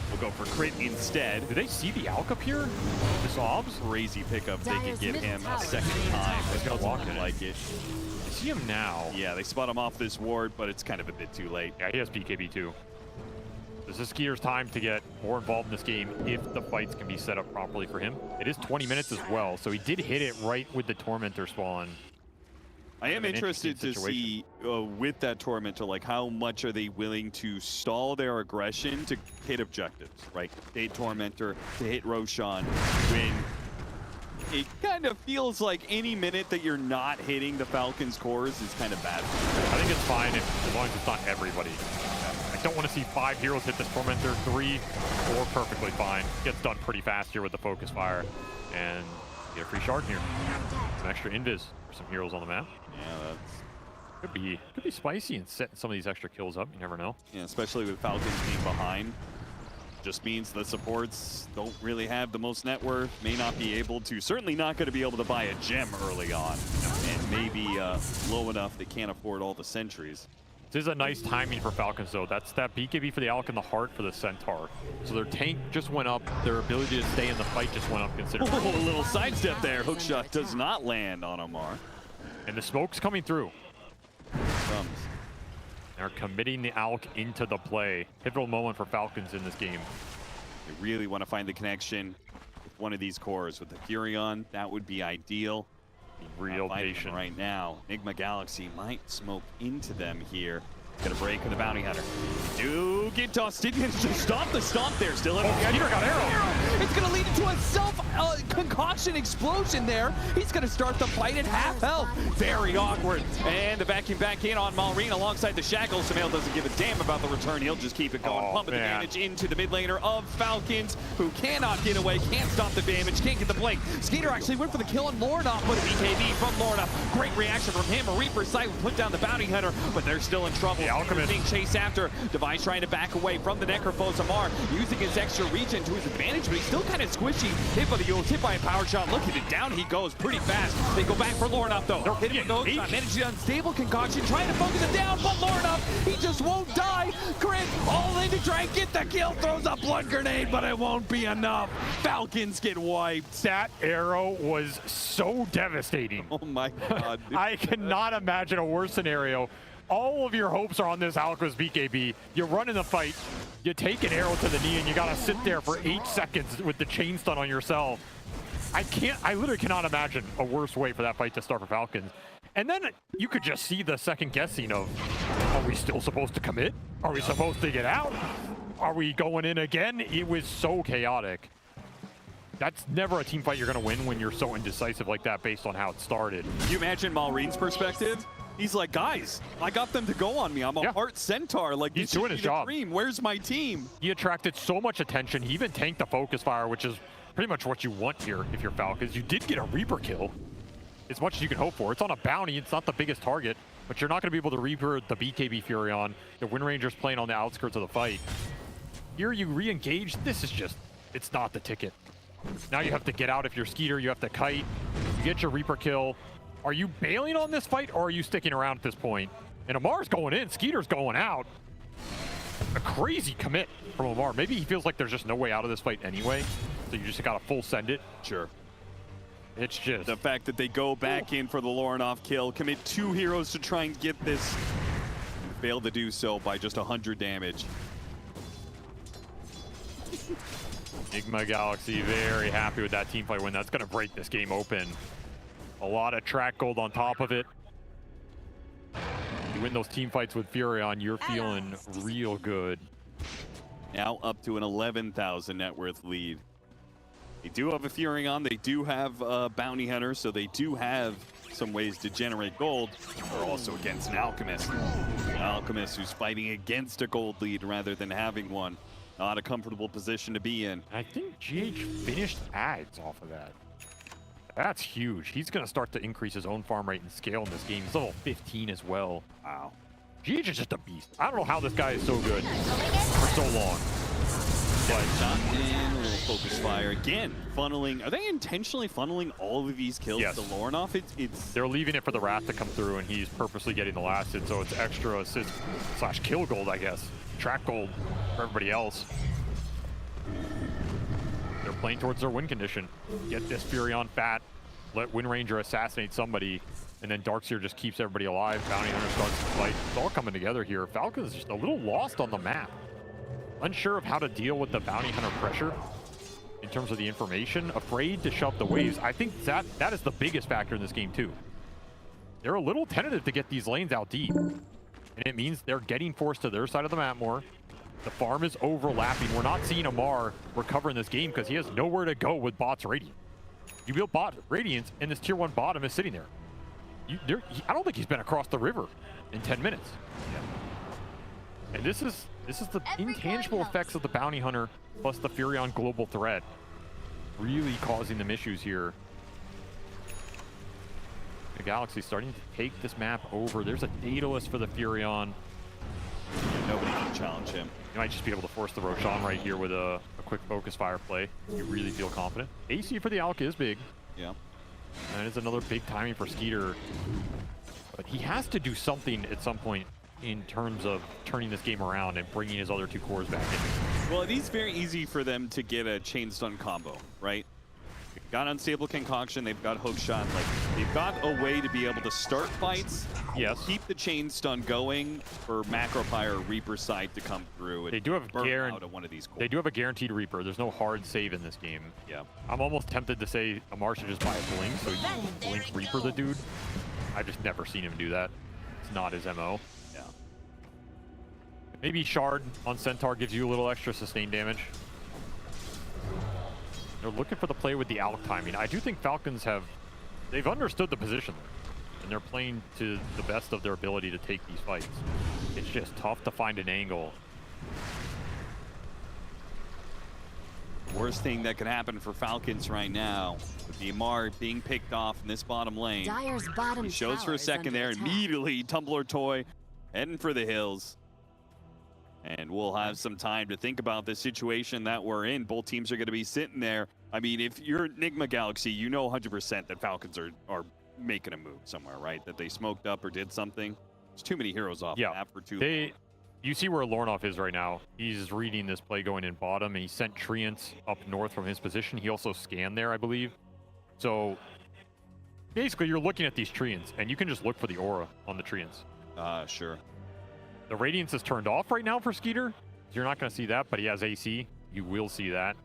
We'll go for crit instead.
Do they see the Alk up here? The Sobs?
Crazy pickup. They could give him a second time.
He's gonna walk in
like it.
You see him now.
Yeah, they spot him off this ward, but it's kind of a bit too late.
Yeah, he has BKB too. This is Skeeter's time to get more involved in this game if the fights can be set up properly for him. It is 20 minutes as well, so he did hit it right with the Tormentor spawn.
I am interested to see with that Tormentor, like how much are they willing to stall their aggression to hit objectives, right? They Tormentor to hit Roshan when it kind of feels like any minute that you're not hitting the Falcons' cores is kind of bad.
I think it's fine as long as it's not everybody. I don't want to see 5 heroes hit this Tormentor. 3, 4, perfectly fine. Gets done pretty fast here with the focus fire. And get a free shard here. Some extra invis for some heroes on the map.
Yeah,
could be spicy and setting some of these extra kills up. You never know.
Yeah, especially with Falcons being behind. Just means the supports don't really have the most net worth, may not be able to, certainly not going to be able to buy a gem early on, and maybe low enough they can't afford all the sentries.
This is a nice timing for Falcons, though. That's that BKB for the Alk and the Heart for the Centaur. So their tank just went up. Their ability to stay in the fight just went up considerably.
Oh, a little sidestep there. Hookshot does not land on Omar.
And the smoke's coming through.
Comes.
They're committing the Alk into the play. Pivotal moment for Falcons in this game.
They really want to find the connection with one of these cores. With the Furion, that would be ideal.
Real patient
right now. Nigma Galaxy might smoke into them here. Gonna break with the bounty hunter. Do get dusted. Just stop the stomp there. Still in the
Skeeter got arrow.
It's gonna lead into a self-concoction explosion there. He's gonna start the fight at half health.
Very awkward. And the vacuum back in on Malrine alongside the Shackle. Sumail doesn't give a damn about the return. He'll just keep it going. Pumping the damage into the mid laner of Falcons, who cannot get away, can't stop the damage, can't get the blink. Skeeter actually went for the kill on Lorna, but a BKB from Lorna. Great reaction from him. A Reaper sight will put down the bounty hunter, but they're still in trouble.
Alchemist
being chased after. Device trying to back away from the Necrophos. Amar using his extra regen to his advantage, but he's still kind of squishy. Hit by the Yules, hit by a power shot. Look at it, down he goes pretty fast. They go back for Lorna though. Hit him with the managed the unstable concoction, trying to focus it down, but Lorna, he just won't die. Crit all in to try and get the kill. Throws a blood grenade, but it won't be enough. Falcons get wiped.
That arrow was so devastating.
Oh my god.
I cannot imagine a worse scenario. All of your hopes are on this Alkos BKB. You run in the fight, you take an arrow to the knee, and you gotta sit there for 8 seconds with the chain stun on yourself. I literally cannot imagine a worse way for that fight to start for Falcons. And then you could just see the second guessing of, are we still supposed to commit? Are we supposed to get out? Are we going in again? It was so chaotic. That's never a team fight you're gonna win when you're so indecisive like that based on how it started.
Can you imagine Malrine's perspective? He's like, guys, I got them to go on me. I'm a Heart Centaur. Like,
he's doing his job.
Dream. Where's my team?
He attracted so much attention. He even tanked the focus fire, which is pretty much what you want here if you're Falcons. You did get a Reaper kill. As much as you can hope for. It's on a bounty. It's not the biggest target, but you're not going to be able to Reaper the BKB Furion. The Wind Ranger's playing on the outskirts of the fight. Here you re-engage. This is just, it's not the ticket. Now you have to get out if you're Skeeter. You have to kite. You get your Reaper kill. Are you bailing on this fight, or are you sticking around at this point? And Amar's going in, Skeeter's going out. A crazy commit from Amar. Maybe he feels like there's just no way out of this fight anyway, so you just gotta full send it.
Sure.
It's just...
the fact that they go back in for the Lornoff kill, commit 2 heroes to try and get this, fail to do so by just 100 damage.
Nigma Galaxy very happy with that team fight win. That's gonna break this game open. A lot of track gold on top of it. You win those team fights with Furion, you're feeling real good.
Now up to an 11,000 net worth lead. They do have a Furion, they do have a Bounty Hunter, so they do have some ways to generate gold. They're also against an Alchemist. An Alchemist who's fighting against a gold lead rather than having one. Not a comfortable position to be in.
I think GH finished ads off of that. That's huge. He's going to start to increase his own farm rate and scale in this game. He's level 15 as well.
Wow.
GH is just a beast. I don't know how this guy is so good for so long. But
shot in, a little focus fire again. Funneling. Are they intentionally funneling all of these kills to Lornoff?
They're leaving it for the Wrath to come through, and he's purposely getting the last hit, so it's extra assist / kill gold, I guess. Track gold for everybody else. They're playing towards their win condition. Get this Fury on fat. Let Wind Ranger assassinate somebody. And then Darkseer just keeps everybody alive. Bounty Hunter starts to fight. It's all coming together here. Falcons just a little lost on the map. Unsure of how to deal with the Bounty Hunter pressure in terms of the information. Afraid to shove the waves. I think that is the biggest factor in this game too. They're a little tentative to get these lanes out deep. And it means they're getting forced to their side of the map more. The farm is overlapping. We're not seeing Amar recover in this game because he has nowhere to go with bots Radiant. You build bot Radiance and this tier 1 bottom is sitting there. I don't think he's been across the river in 10 minutes. And this is the intangible effects of the Bounty Hunter plus the Furion global threat really causing them issues here. The Galaxy starting to take this map over. There's a Daedalus for the Furion.
Nobody can challenge him.
You might just be able to force the Roshan right here with a quick focus fire play. You really feel confident. AC for the Alk is big.
Yeah.
And it's another big timing for Skeeter. But he has to do something at some point in terms of turning this game around and bringing his other 2 cores back in.
Well, it is very easy for them to get a chain stun combo, right? They've got Unstable Concoction, they've got Hookshot. Like, they've got a way to be able to start fights, keep the chain stun going for Macropie or Reaper side to come through and
they do have
out of one of these cores.
They do have a guaranteed Reaper. There's no hard save in this game.
Yeah.
I'm almost tempted to say Amar should just buy a Blink, so you can Blink Reaper the dude. I've just never seen him do that. It's not his MO.
Yeah.
Maybe Shard on Centaur gives you a little extra sustain damage. They're looking for the play with the Alk timing. I do think Falcons they've understood the position there, and they're playing to the best of their ability to take these fights. It's just tough to find an angle.
The worst thing that could happen for Falcons right now would be Amar being picked off in this bottom lane.
Dire's bottom
he shows for a second there, immediately Tumbler Toy heading for the hills. And we'll have some time to think about the situation that we're in. Both teams are going to be sitting there. I mean, if you're Nigma Galaxy, you know 100% that Falcons are making a move somewhere, right? That they smoked up or did something. There's too many heroes off the map for too long.
You see where Lornoff is right now. He's reading this play going in bottom, and he sent Treants up north from his position. He also scanned there, I believe. So basically, you're looking at these Treants, and you can just look for the aura on the Treants.
Sure.
The Radiance is turned off right now for Skeeter. You're not going to see that, but he has AC. You will see that.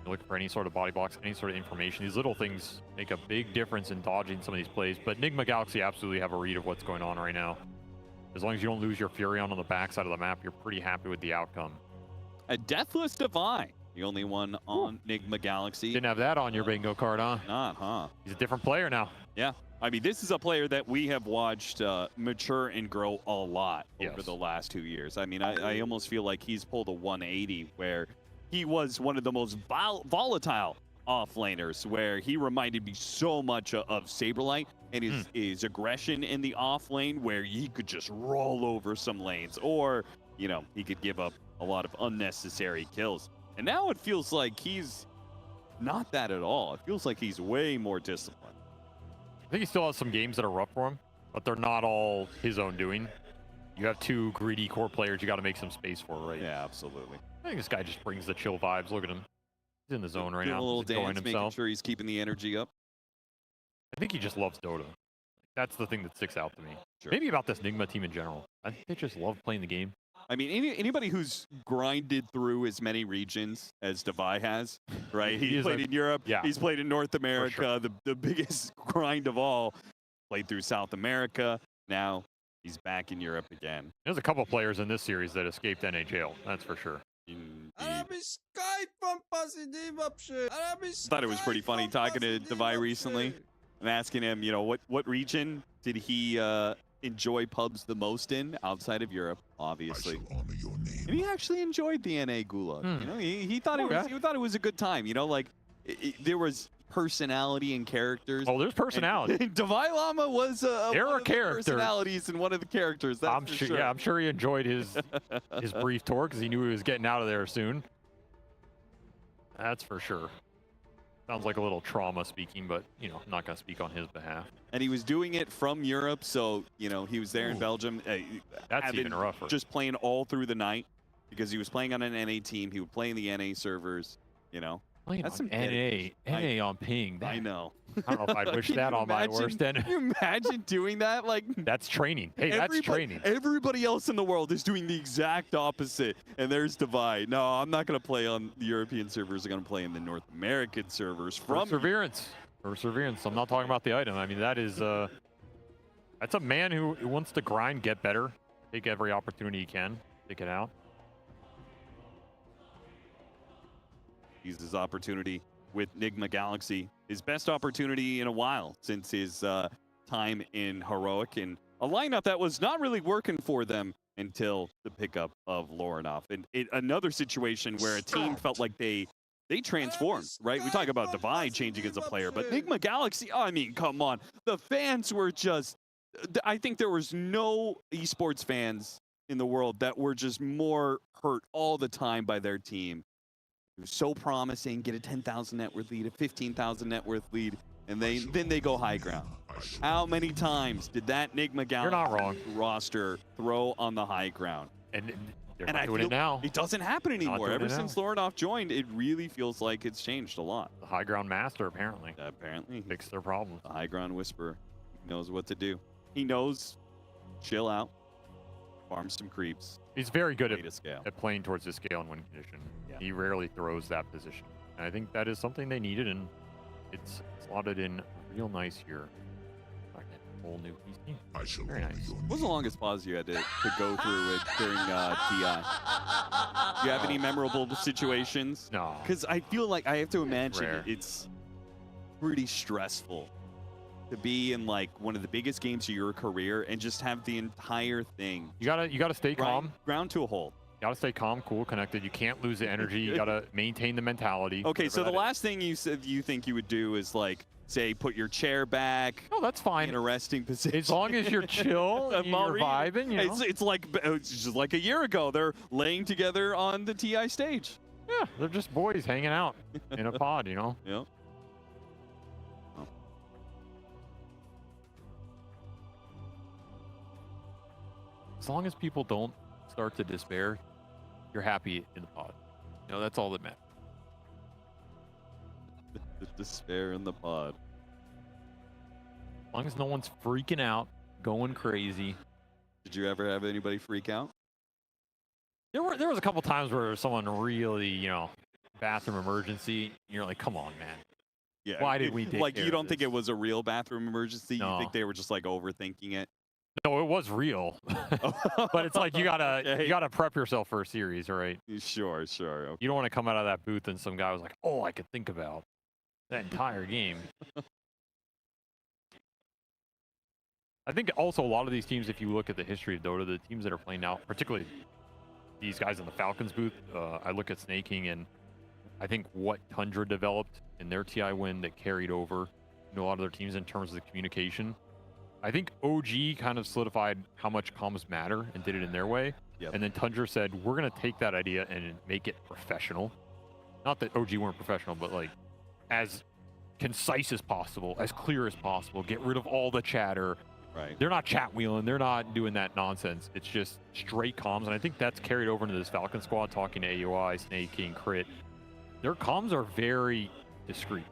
You're looking for any sort of body blocks, any sort of information. These little things make a big difference in dodging some of these plays, but Nigma Galaxy absolutely have a read of what's going on right now. As long as you don't lose your Furion on the backside of the map, you're pretty happy with the outcome.
A Deathless Divine, the only one on Nigma Galaxy.
Didn't have that on your bingo card, huh?
Not, huh?
He's a different player now.
Yeah. I mean, this is a player that we have watched mature and grow a lot over the last 2 years. I mean, I almost feel like he's pulled a 180 where he was one of the most volatile offlaners, where he reminded me so much of Saberlight and his aggression in the off lane, where he could just roll over some lanes, or, you know, he could give up a lot of unnecessary kills. And now it feels like he's not that at all. It feels like he's way more disciplined.
I think he still has some games that are rough for him, but they're not all his own doing. You have 2 greedy core players you got to make some space for, right?
Yeah, absolutely.
I think this guy just brings the chill vibes. Look at him. He's in the zone right now.
A little
He's
dance, making sure he's keeping the energy up.
I think he just loves Dota. That's the thing that sticks out to me.
Sure.
Maybe about this Nigma team in general. I think they just love playing the game.
I mean, anybody who's grinded through as many regions as Devi has, right? He played in Europe.
Yeah.
He's played in North America,
sure.
the biggest grind of all. Played through South America. Now he's back in Europe again.
There's a couple of players in this series that escaped NHL. That's for sure.
I thought it was pretty funny talking to Devi recently and asking him, you know, what region did he enjoy pubs the most in outside of Europe, obviously. And he actually enjoyed the NA Gulag. You know, he thought it was a good time. You know, like there was personality and characters.
Oh, there's personality.
Divine Llama was
there
one
are
of the
characters.
personalities and one of the characters. That's
I'm sure. Yeah, I'm sure he enjoyed his his brief tour because he knew he was getting out of there soon. That's for sure. Sounds like a little trauma speaking, but you know, I'm not gonna speak on his behalf.
And he was doing it from Europe, so you know he was there in Belgium.
That's even rougher.
Just playing all through the night because he was playing on an NA team. He would play in the NA servers. You know,
playing
that's
on
some
NA on ping.
I know.
I don't know if I'd wish that on my worst enemy.
Can you imagine doing that? Like
that's training. Hey, that's training.
Everybody else in the world is doing the exact opposite, and there's Divide. No, I'm not going to play on the European servers. I'm going to play in the North American servers.
Perseverance. Perseverance. I'm not talking about the item. I mean, that is that's a man who wants to grind, get better, take every opportunity he can, take it out.
He's his opportunity with Nigma Galaxy. His best opportunity in a while since his time in Heroic, and a lineup that was not really working for them until the pickup of Lorinoff. And another situation where a team felt like they transformed, right? We talk about Divide changing as a player, but Nigma Galaxy, I mean, come on. The fans were just, I think there was no esports fans in the world that were just more hurt all the time by their team. It was so promising, get a 10,000 net worth lead, a 15,000 net worth lead, and then they go high ground. How many times did that Nigma Galaxy roster throw on the high ground?
And they're not doing it now.
It doesn't happen anymore. Ever since Lorinoff joined, it really feels like it's changed a lot.
The high ground master, apparently.
Apparently.
Fixed their problems.
The high ground whisperer. He knows what to do. He knows, chill out, farm some creeps.
He's very good at playing towards the scale and win condition. Yeah. He rarely throws that position. And I think that is something they needed, and it's slotted in real nice here. Whole new PC. Very nice.
What was the longest pause you had to go through it during TI? Do you have any memorable situations?
No.
Because I feel like I have to imagine it's pretty stressful to be in like one of the biggest games of your career and just have the entire thing.
You gotta stay calm.
Ground to a hole.
You gotta stay calm, cool, connected. You can't lose the energy. You gotta maintain the mentality.
Okay, so the last thing you said you think you would do is like, say, put your chair back.
Oh, that's fine.
In a resting position.
As long as you're chill, and you're vibing, you know.
It's just like a year ago. They're laying together on the TI stage.
Yeah, they're just boys hanging out in a pod, you know.
Yeah.
As long as people don't start to despair, you're happy in the pod. You know, that's all that matters.
The despair in the pod.
As long as no one's freaking out, going crazy.
Did you ever have anybody freak out?
There was a couple times where someone really, you know, bathroom emergency. You're like, come on, man.
Yeah.
Why did we take
like,
care
you don't
of
think
this?
it was a real bathroom emergency?
No.
You think they were just like overthinking it?
No, it was real. But it's like you gotta prep yourself for a series, right?
Sure. Okay.
You don't want to come out of that booth and some guy was like, oh, I could think about that entire game. I think also a lot of these teams, if you look at the history of Dota, the teams that are playing now, particularly these guys in the Falcons booth, I look at Snaking and I think what Tundra developed in their TI win that carried over a lot of their teams in terms of the communication. I think OG kind of solidified how much comms matter and did it in their way.
Yep.
And then Tundra said, we're going to take that idea and make it professional. Not that OG weren't professional, but like as concise as possible, as clear as possible, get rid of all the chatter.
Right.
They're not chat wheeling. They're not doing that nonsense. It's just straight comms. And I think that's carried over into this Falcon squad, talking to AUI, Snake King, Crit. Their comms are very discreet.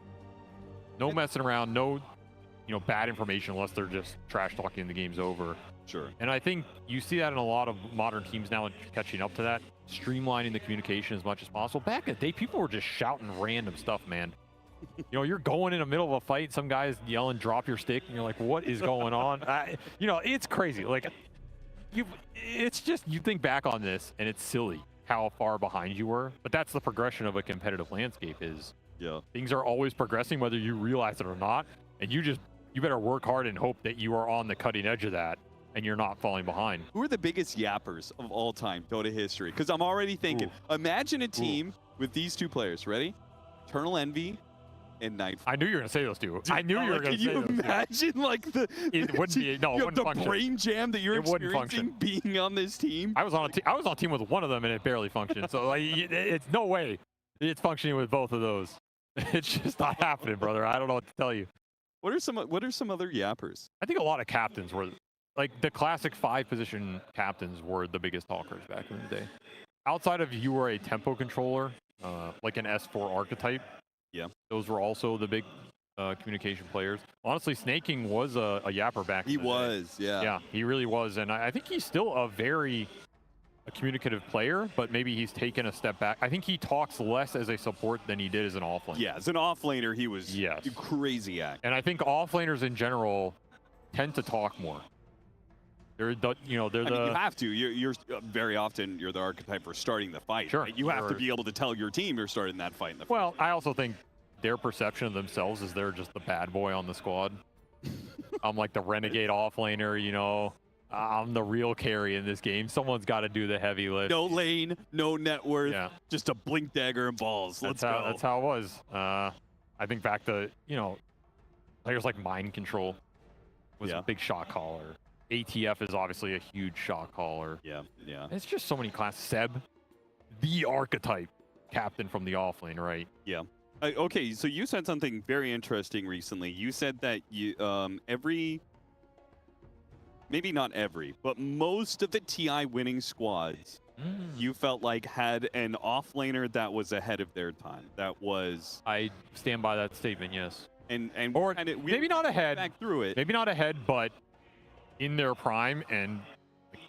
No messing around, no bad information unless they're just trash talking and the game's over.
Sure.
And I think you see that in a lot of modern teams now, catching up to that, streamlining the communication as much as possible. Back in the day, people were just shouting random stuff, man. You're going in the middle of a fight, some guy's yelling, drop your stick, and you're like, what is going on? It's crazy. Like, it's just, you think back on this, and it's silly how far behind you were. But that's the progression of a competitive landscape is, things are always progressing, whether you realize it or not. And you better work hard and hope that you are on the cutting edge of that and you're not falling behind.
Who are the biggest yappers of all time, Dota history? Because I'm already thinking, imagine a team with these two players. Ready? Eternal Envy and Night.
I knew you were gonna say those two. I knew you were gonna say those two.
Can you imagine like the?
It wouldn't be. No, it wouldn't
the
function.
brain jam that you're
It wouldn't
experiencing
function.
being on this team.
I was on a team with one of them and it barely functioned. So like, it's no way it's functioning with both of those. It's just not happening, brother. I don't know what to tell you.
What are some other yappers?
I think a lot of captains were like the classic 5-position captains were the biggest talkers back in the day. Outside of you were a tempo controller, like an S4 archetype.
Yeah,
those were also the big communication players. Honestly, Snaking was a yapper back.
He was, yeah.
Yeah, he really was, and I think he's still a very communicative player, but maybe he's taken a step back. I think he talks less as a support than he did as an offlaner.
Yeah, as an offlaner, he was crazy active.
And I think offlaners in general tend to talk more. They're the, you know, they're
I mean, you have to. You're very often you're the archetype for starting the fight.
Sure.
Right? You have to be able to tell your team you're starting that fight.
Well, I also think their perception of themselves is they're just the bad boy on the squad. I'm like the renegade offlaner, you know. I'm the real carry in this game. Someone's got to do the heavy lift.
No lane, no net worth, just a blink dagger and balls. Let's go.
That's how it was. I think back to, you know, players like Mind Control was a big shot caller. ATF is obviously a huge shot caller.
Yeah.
It's just so many classes. Seb, the archetype captain from the offlane, right?
Yeah. Okay, so you said something very interesting recently. You said that you maybe not every, but most of the TI winning squads, you felt like had an offlaner that was ahead of their time. That was.
I stand by that statement. Yes.
And
or
we
maybe not ahead.
Back through it.
Maybe not ahead, but in their prime and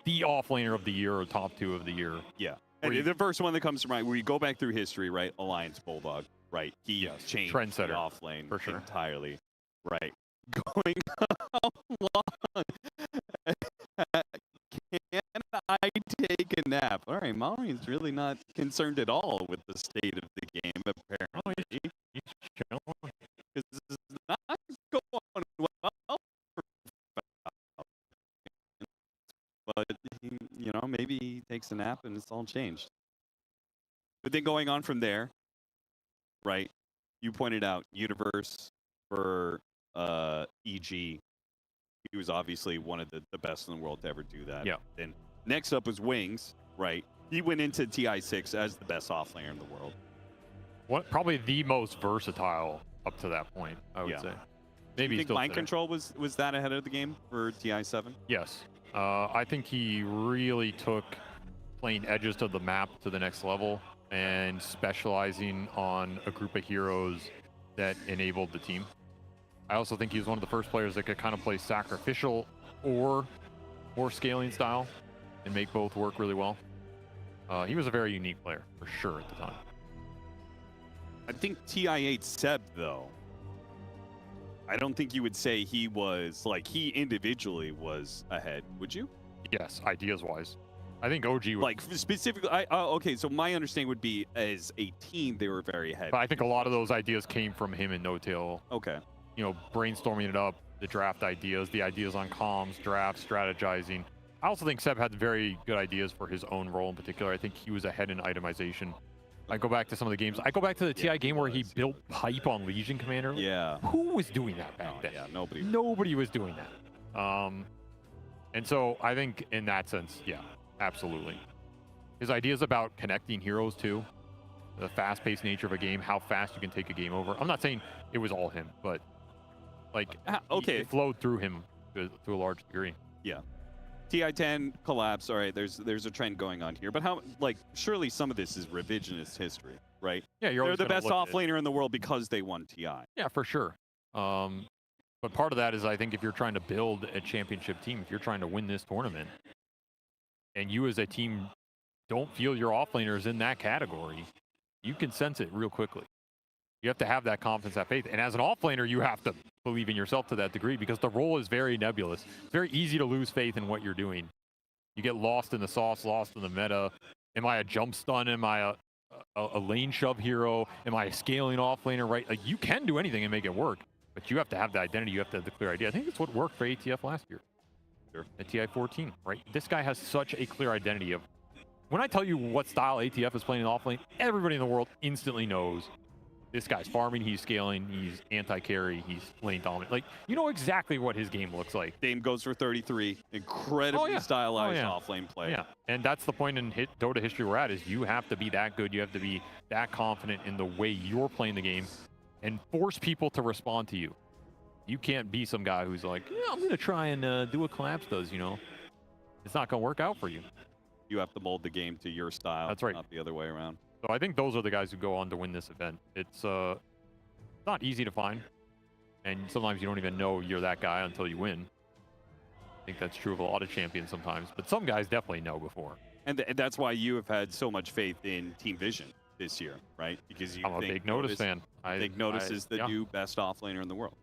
the offlaner of the year or top 2 of the year.
Yeah. And the first one that comes to mind, where you go back through history, right? Alliance Bulldog, right? He changed
trendsetter
the offlane
for sure
entirely, right? Going how long can I take a nap? All right, Maureen's really not concerned at all with the state of the game, apparently. This is not going well. But, you know, maybe he takes a nap and it's all changed. But then going on from there, right, you pointed out Universe for EG. He was obviously one of the best in the world to ever do that.
Yeah.
Then next up was Wings, right? He went into TI6 as the best offlaner in the world.
Probably the most versatile up to that point, I would say.
Maybe. Do you think Mind Control was that ahead of the game for TI7?
Yes. I think he really took playing edges of the map to the next level and specializing on a group of heroes that enabled the team. I also think he was one of the first players that could kind of play sacrificial or scaling style and make both work really well. He was a very unique player, for sure, at the time.
I think TI8 Seb, though, I don't think you would say he was, like, he individually was ahead, would you?
Yes, ideas-wise. I think OG would...
Like, specifically, okay, so my understanding would be as a team, they were very ahead.
But I think a lot of those ideas came from him and No-Tail.
Okay.
You know, brainstorming it up, the draft ideas, the ideas on comms, drafts, strategizing. I also think Seb had very good ideas for his own role in particular. I think he was ahead in itemization. I go back to some of the games. I go back to the TI game where he built pipe on Legion Commander.
Yeah.
Who was doing that back then?
Yeah, nobody.
Nobody was doing that. And so I think in that sense, yeah, absolutely. His ideas about connecting heroes too, the fast-paced nature of a game, how fast you can take a game over. I'm not saying it was all him, but like, it flowed through him to a large degree.
Yeah. TI-10 collapse. All right, there's a trend going on here, but how, like, surely some of this is revisionist history, right?
Yeah,
they're the best offlaner in the world because they won TI.
Yeah, for sure. But part of that is, I think, if you're trying to build a championship team, if you're trying to win this tournament, and you as a team don't feel your offlaner is in that category, you can sense it real quickly. You have to have that confidence, that faith. And as an offlaner, you have to believe in yourself to that degree because the role is very nebulous. It's very easy to lose faith in what you're doing. You get lost in the sauce, lost in the meta. Am I a jump stun? Am I a lane shove hero? Am I a scaling offlaner, right? Like, you can do anything and make it work, but you have to have the identity. You have to have the clear idea. I think that's what worked for ATF last year. Sure. At TI-14, right? This guy has such a clear identity of, when I tell you what style ATF is playing in offlane, everybody in the world instantly knows this guy's farming, he's scaling, he's anti-carry, he's lane dominant. Like, you know exactly what his game looks like.
Dame goes for 33. Incredibly stylized off-lane play.
Yeah, and that's the point in Dota history we're at, is you have to be that good, you have to be that confident in the way you're playing the game and force people to respond to you. You can't be some guy who's like, yeah, I'm going to try and do what Collapse does, you know. It's not going to work out for you.
You have to mold the game to your style.
That's right.
Not the other way around.
So I think those are the guys who go on to win this event. It's not easy to find, and sometimes you don't even know you're that guy until you win. I think that's true of a lot of champions sometimes, but some guys definitely know before.
And that's why you have had so much faith in Team Vision this year, right? Because
I'm a big Notice fan.
I think Notice is the new best offlaner in the world.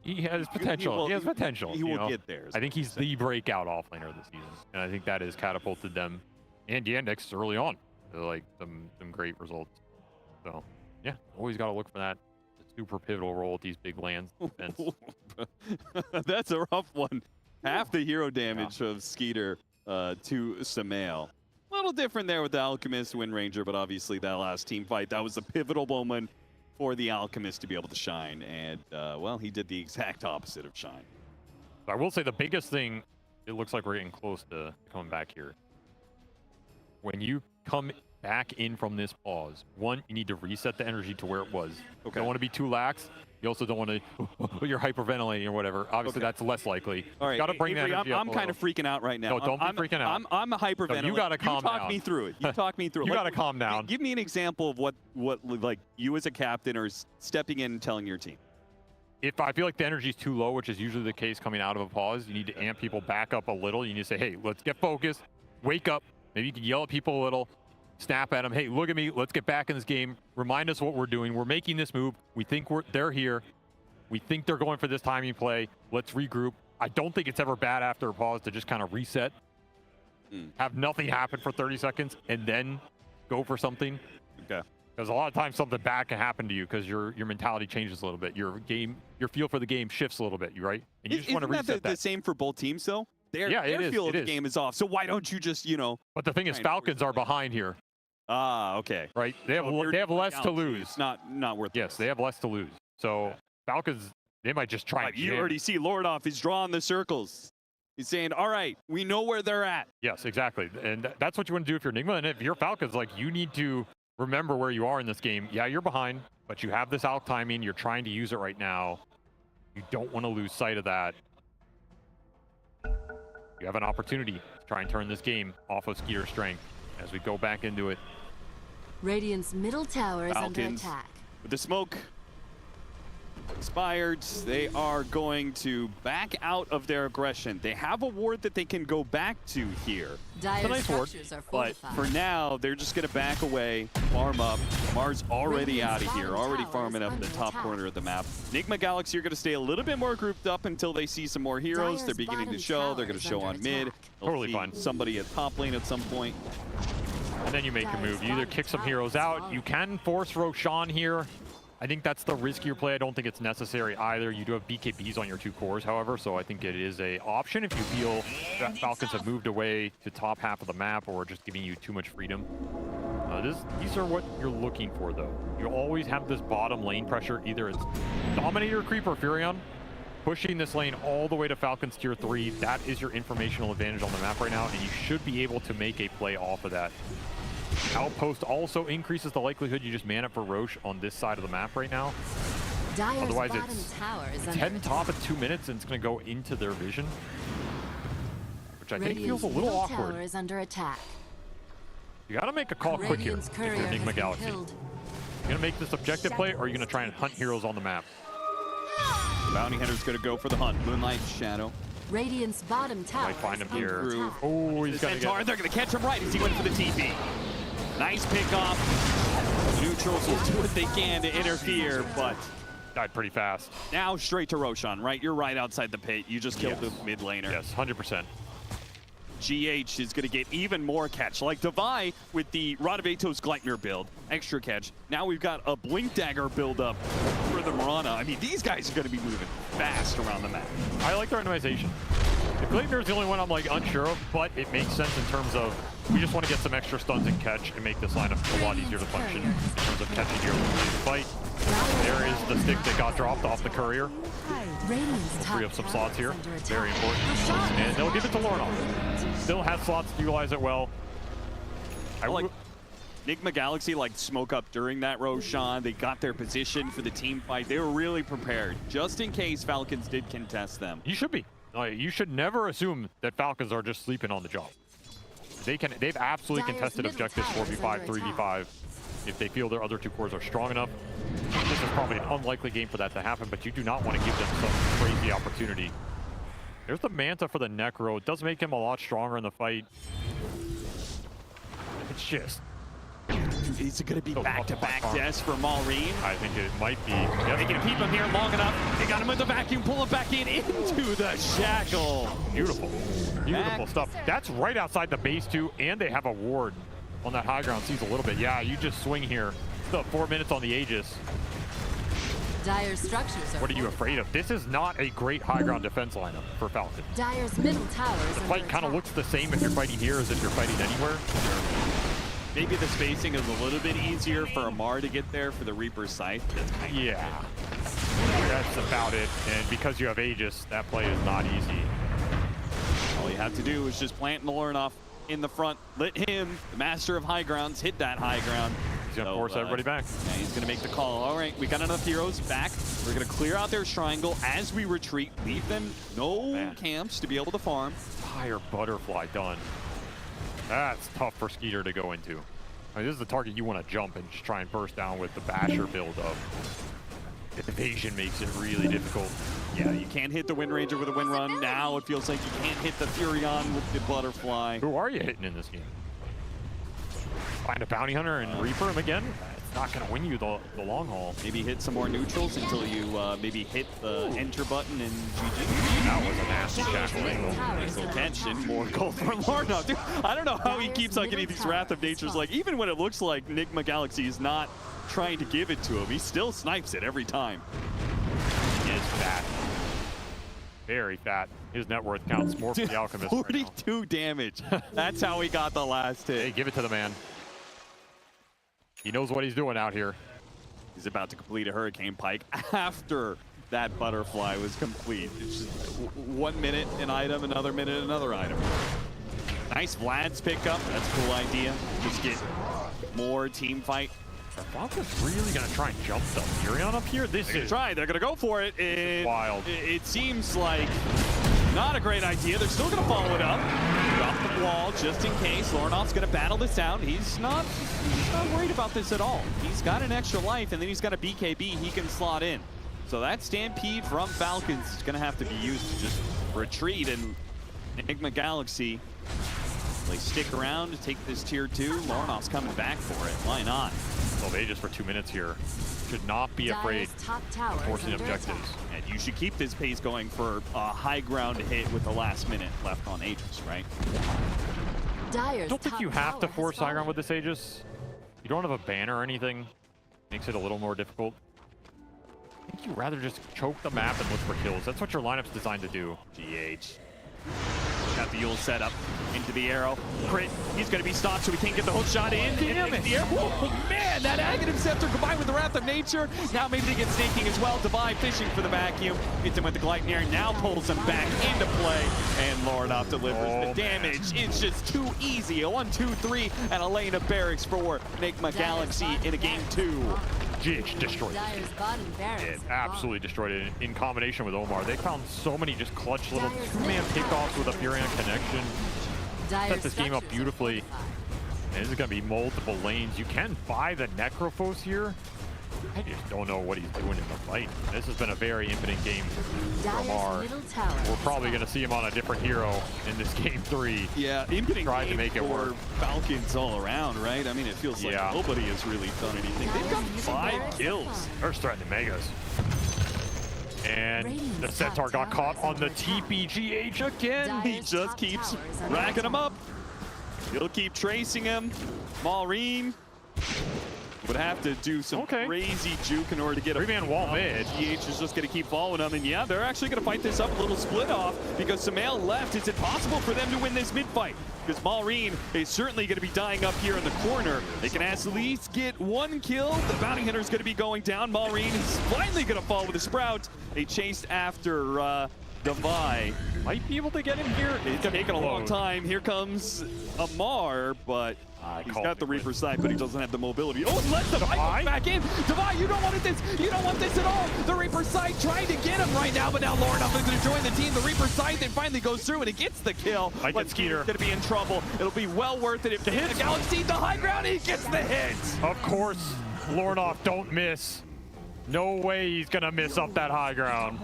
He has potential. He has potential.
He will get there.
I think he's the breakout offlaner this season, and I think that has catapulted them and Yandex early on to like some great results. So yeah, always got to look for that super pivotal role at these big lands.
That's a rough one. Half the hero damage of Skeeter to Samael. A little different there with the Alchemist, Wind Ranger, but obviously that last team fight, that was a pivotal moment for the Alchemist to be able to shine. And, well, he did the exact opposite of shine.
I will say the biggest thing, it looks like we're getting close to coming back here. When you come back in from this pause, one, you need to reset the energy to where it was. You don't want to be too lax. You also don't want to, you're hyperventilating or whatever. Obviously, that's less likely.
All right,
you got to bring that energy up.
I'm kind of freaking out right now.
No, don't be freaking out.
I'm hyperventilating.
No, you got to calm down.
You talk me through it. You talk me through it.
You got to calm down.
Give me an example of what like you as a captain are stepping in and telling your team.
If I feel like the energy is too low, which is usually the case coming out of a pause, you need to amp people back up a little. You need to say, hey, let's get focused. Wake up. Maybe you can yell at people a little. Snap at them. Hey, look at me. Let's get back in this game. Remind us what we're doing. We're making this move. We think they're here. We think they're going for this timing play. Let's regroup. I don't think it's ever bad after a pause to just kind of reset. Have nothing happen for 30 seconds and then go for something.
Okay.
Because a lot of times something bad can happen to you because your mentality changes a little bit. Your feel for the game shifts a little bit, right? And you just want to reset that.
The same for both teams, though? Their
it
feel
is.
of the game is off. So why don't you just,
But the thing is, Falcons are behind here.
Ah, okay.
Right? They have less to lose.
It's not worth it.
Yes, they have less to lose. So Falcons, they might just try and
You already see Lord off. He's drawing the circles. He's saying, all right, we know where they're at.
Yes, exactly. And that's what you want to do if you're Nigma. And if you're Falcons, like, you need to remember where you are in this game. Yeah, you're behind, but you have this out timing. You're trying to use it right now. You don't want to lose sight of that. You have an opportunity to try and turn this game off of Skeeter's strength as we go back into it.
Radiant's middle tower is under
Falcons,
attack.
with the smoke expired, they are going to back out of their aggression. They have a ward that they can go back to here.
Dire
It's a nice ward,
structures are
but
fortified.
for now, they're just going to back away, farm up. Mars already out of here, already farming up in the top corner of the map. Nigma Galaxy are going to stay a little bit more grouped up until they see some more heroes. They're beginning to show. They're going to show on mid.
Totally fine.
Somebody at top lane at some point.
And then you make a move. You either kick some heroes out. You can force Roshan here. I think that's the riskier play. I don't think it's necessary either. You do have BKBs on your two cores, however, so I think it is an option if you feel that Falcons have moved away to top half of the map or just giving you too much freedom. These are what you're looking for, though. You always have this bottom lane pressure. Either it's Dominator Creep or Furion pushing this lane all the way to Falcons tier 3. That is your informational advantage on the map right now, and you should be able to make a play off of that. Outpost also increases the likelihood you just man up for Roche on this side of the map right now.
Dire's
Otherwise,
bottom
it's
tower is
heading top at 2 minutes, and it's going to go into their vision, which I think
Radiant's
feels a little
middle
awkward.
tower is under attack.
You got to make a call quick here
Radiant's
if
courier
you're
has
Nigma
been
Galaxy.
killed.
You're going to make this objective play, or are you going to try and hunt heroes on the map?
The Bounty Hunter's going to go for the hunt. Moonlight Shadow.
Radiant's bottom tower
Might find him
is under
here.
attack.
Oh, he's going to
Centaur,
get...
they're going to catch him right as he went for the TP. Nice pick off. Neutrals will do what they can to interfere, but
died pretty fast.
now straight to Roshan, right? You're right outside the pit. You just killed the mid laner.
Yes, 100%.
GH is going to get even more catch. Like Devi with the Radavatos Gleitner build, extra catch. Now we've got a Blink Dagger build up for the Mirana. I mean, these guys are going to be moving fast around the map.
I like the randomization. The Gleitner is the only one I'm like unsure of, but it makes sense in terms of We just want to get some extra stuns and catch and make this lineup a lot easier to function in terms of catching your fight. There is the stick that got dropped off the courier. Free up some slots here. Very important. And they'll give it to Lorna. Still has slots to utilize it well.
I like Nigma Galaxy smoke up during that Roshan. They got their position for the team fight. They were really prepared just in case Falcons did contest them.
You should be. You should never assume that Falcons are just sleeping on the job. They've absolutely contested objectives 4v5, 3v5 if they feel their other two cores are strong enough. This is probably an unlikely game for that to happen, but you do not want to give them some crazy opportunity. There's the Manta for the Necro. It does make him a lot stronger in the fight. It's just...
Is it going to be back-to-back deaths for Maureen?
I think it might be.
They can keep him here long enough. They got him with the vacuum, pull him back into the shackle.
Beautiful. Beautiful stuff. That's right outside the base too, and they have a ward on that high ground. Sees a little bit. Yeah, you just swing here. Still 4 minutes on the Aegis.
Dire's structures are
What are you afraid of? This is not a great high ground defense lineup for Falcons.
Dire's middle tower is
The fight kind of looks the same if you're fighting here as if you're fighting anywhere.
Maybe the spacing is a little bit easier for Amar to get there for the Reaper's Scythe.
Yeah. That's about it. And because you have Aegis, that play is not easy.
All you have to do is just plant Nornoff in the front. Let him, the master of high grounds, hit that high ground.
He's going to force everybody back.
Yeah, he's going to make the call. All right, we got enough heroes back. We're going to clear out their triangle as we retreat. Leave them no camps to be able to farm.
Fire Butterfly done. That's tough for Skeeter to go into. I mean, this is the target you want to jump and just try and burst down with the Basher build up. Evasion makes it really difficult.
Yeah, you can't hit the Wind Ranger with a Wind Run. Now it feels like you can't hit the Furion with the Butterfly.
Who are you hitting in this game? Find a Bounty Hunter and Reaper him again? It's not going to win you the long haul.
Maybe hit some more neutrals until you maybe hit the enter button and GG.
That was a nasty shackle angle.
Nice little catch and more gold for Lorna. Dude, I don't know how he keeps on getting these Wrath of Natures. Even when it looks like Nigma Galaxy is not trying to give it to him, he still snipes it every time.
He is fat. Very fat. His net worth counts more for the Alchemist.
42 damage. That's how he got the last hit.
Hey, give it to the man. He knows what he's doing out here.
He's about to complete a Hurricane Pike after that Butterfly was complete. It's just 1 minute an item, another minute another item. Nice Vlad's pickup. That's a cool idea. Just get more team fight.
Are Falcons really going to try and jump the Furion up here? They're
going to try. They're going to go for it.
Wild.
It seems like not a great idea. They're still going to follow it up. Drop the wall just in case. Lornoff's going to battle this out. He's not worried about this at all. He's got an extra life, and then he's got a BKB he can slot in. So that Stampede from Falcons is going to have to be used to just retreat. And Nigma Galaxy, they stick around to take this tier 2. Lornoff's coming back for it. Why not?
Well, they just for 2 minutes here should not be afraid of forcing objectives.
And you should keep this pace going for a high ground hit with the last minute left on Aegis, right?
I don't think you have to force high ground with this Aegis. You don't have a banner or anything. Makes it a little more difficult. I think you'd rather just choke the map and look for kills. That's what your lineup's designed to do.
GH. Got the Yule set up into the arrow. Crit. He's going to be stopped so we can't get the hook shot in. Damn it. Oh, man, that Aghanim Scepter combined with the Wrath of Nature. Now maybe they get snaking as well. Divide fishing for the vacuum. Hits him with the Gleipnir. Now pulls him back into play. And Lornoff delivers the damage. It's just too easy. A 1-2-3 and a lane of barracks for Nigma Galaxy in a game 2.
GH destroyed it. It absolutely destroyed it in combination with Omar. They found so many just clutch little two-man pickoffs with a Furion connection. Set this game up beautifully. And this is going to be multiple lanes. You can buy the Necrophos here. I just don't know what he's doing in the fight. This has been a very impotent game for Omar. We're probably going to see him on a different hero in this game 3.
Yeah, impotent
Tried
game
to make it work.
Falcons all around, right? I mean, it feels like nobody has really done anything. They've got 5 kills.
They're threatening Megas. And the Centaur got caught on the TPGH again.
He just keeps racking them up. He'll keep tracing him. Maureen. Would have to do some crazy juke in order to get a
3-man wall mid.
GH is just going to keep following them, and yeah, they're actually going to fight this up a little split off because Sumail left. Is it possible for them to win this mid fight? Because Maureen is certainly going to be dying up here in the corner. They can at least get one kill. The bounty hunter is going to be going down. Maureen is finally going to fall with a Sprout. They chased after Devi.
Might be able to get him here.
It's taking a long time. Here comes Amar, but he's got the Reaper side, but he doesn't have the mobility. Oh, and let Devi go back in. Devi, you don't want this. You don't want this at all. The Reaper side trying to get him right now, but now Lornoff is going to join the team. The Reaper side then finally goes through, and it gets the kill.
I get Skeeter.
Going to be in trouble. It'll be well worth it if the Galaxy, the high ground, he gets the hit.
Of course, Lornoff don't miss. No way he's gonna miss up that high ground.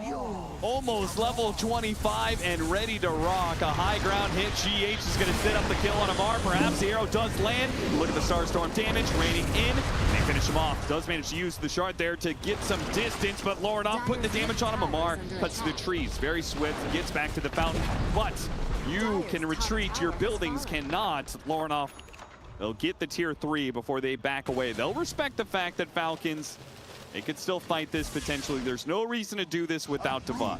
Almost level 25 and ready to rock. A high ground hit. GH is gonna set up the kill on Amar. Perhaps the arrow does land. Look at the Starstorm damage raining in. They finish him off. Does manage to use the shard there to get some distance, but Lornoff putting the damage on him. Amar cuts the trees. Very swift. Gets back to the fountain, but you can retreat. Your buildings cannot. Lornoff, they'll get the tier 3 before they back away. They'll respect the fact that Falcons, they could still fight this potentially. There's no reason to do this without Devi.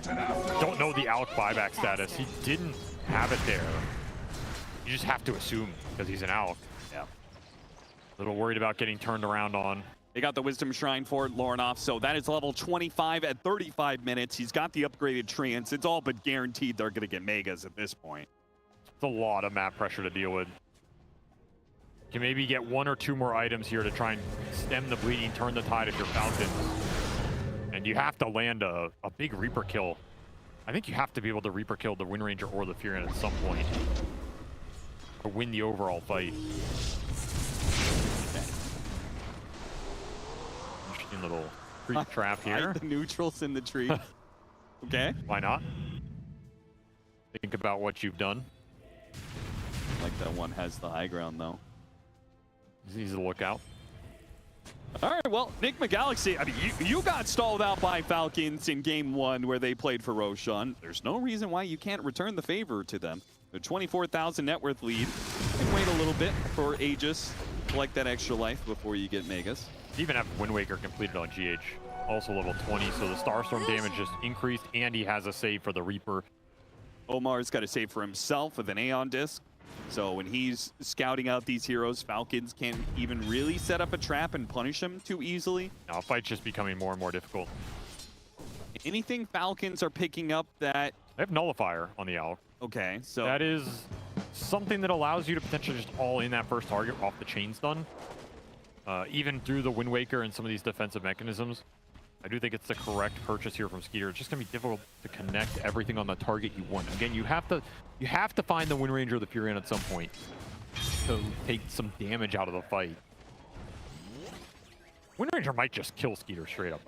Don't know the Alk buyback status. He didn't have it there. You just have to assume because he's an Alk.
Yeah.
A little worried about getting turned around on.
They got the Wisdom Shrine for Lornoff, so that is level 25 at 35 minutes. He's got the upgraded treants. It's all but guaranteed they're going to get Megas at this point.
It's a lot of map pressure to deal with. You can maybe get 1 or 2 more items here to try and stem the bleeding, turn the tide if you're Falcons. And you have to land a big Reaper kill. I think you have to be able to Reaper kill the Wind Ranger or the Furion at some point to win the overall fight. Interesting little creep trap here.
The neutrals in the tree. Okay.
Why not? Think about what you've done.
Like that one has the high ground though.
It's easy to look out.
All right, well, Nigma Galaxy, I mean, you got stalled out by Falcons in game 1 where they played for Roshan. There's no reason why you can't return the favor to them. The 24,000 net worth lead. You can wait a little bit for Aegis, collect that extra life before you get Megas.
You even have Wind Waker completed on GH, also level 20, so the Starstorm damage just increased, and he has a save for the Reaper.
Omar's got a save for himself with an Aeon Disc. So when he's scouting out these heroes, Falcons can't even really set up a trap and punish him too easily.
Now, fight's just becoming more and more difficult.
Anything Falcons are picking up that...
They have Nullifier on the Alk.
Okay, so...
That is something that allows you to potentially just all in that first target off the chain stun. Even through the Wind Waker and some of these defensive mechanisms. I do think it's the correct purchase here from Skeeter. It's just going to be difficult to connect everything on the target you want. Again, you have to find the Wind Ranger or the Furion at some point to take some damage out of the fight. Wind Ranger might just kill Skeeter straight up.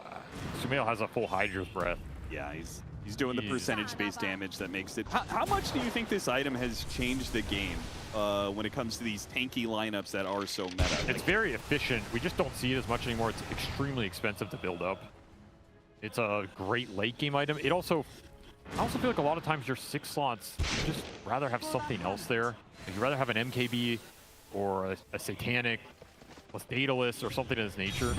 Sumail has a full Hydra's Breath.
Yeah, he's doing the percentage-based damage that makes it... How much do you think this item has changed the game when it comes to these tanky lineups that are so meta?
It's very efficient. We just don't see it as much anymore. It's extremely expensive to build up. It's a great late game item. I also feel like a lot of times your 6 slots, you just rather have something else there. Like you'd rather have an MKB or a Satanic plus Daedalus or something of this nature.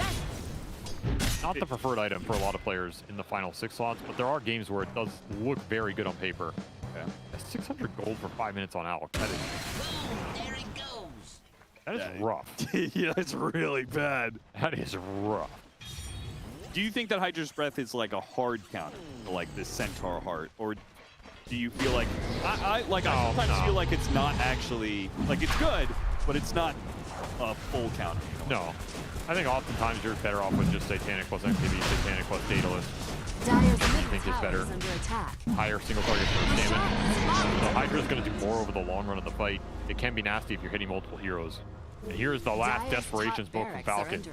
Not the preferred item for a lot of players in the final 6 slots, but there are games where it does look very good on paper. Okay. 600 gold for 5 minutes on Alk. That is rough.
Yeah, it's really bad.
That is rough.
Do you think that Hydra's Breath is like a hard counter, like this Centaur Heart, or do you feel like I sometimes feel like it's not actually like it's good, but it's not a full counter?
No, I think oftentimes you're better off with just Satanic plus MKB, Satanic plus Daedalus. I think it's better. Higher single target burst damage. So Hydra's going to do more over the long run of the fight. It can be nasty if you're hitting multiple heroes. And here's the last Desperations book from Falcons.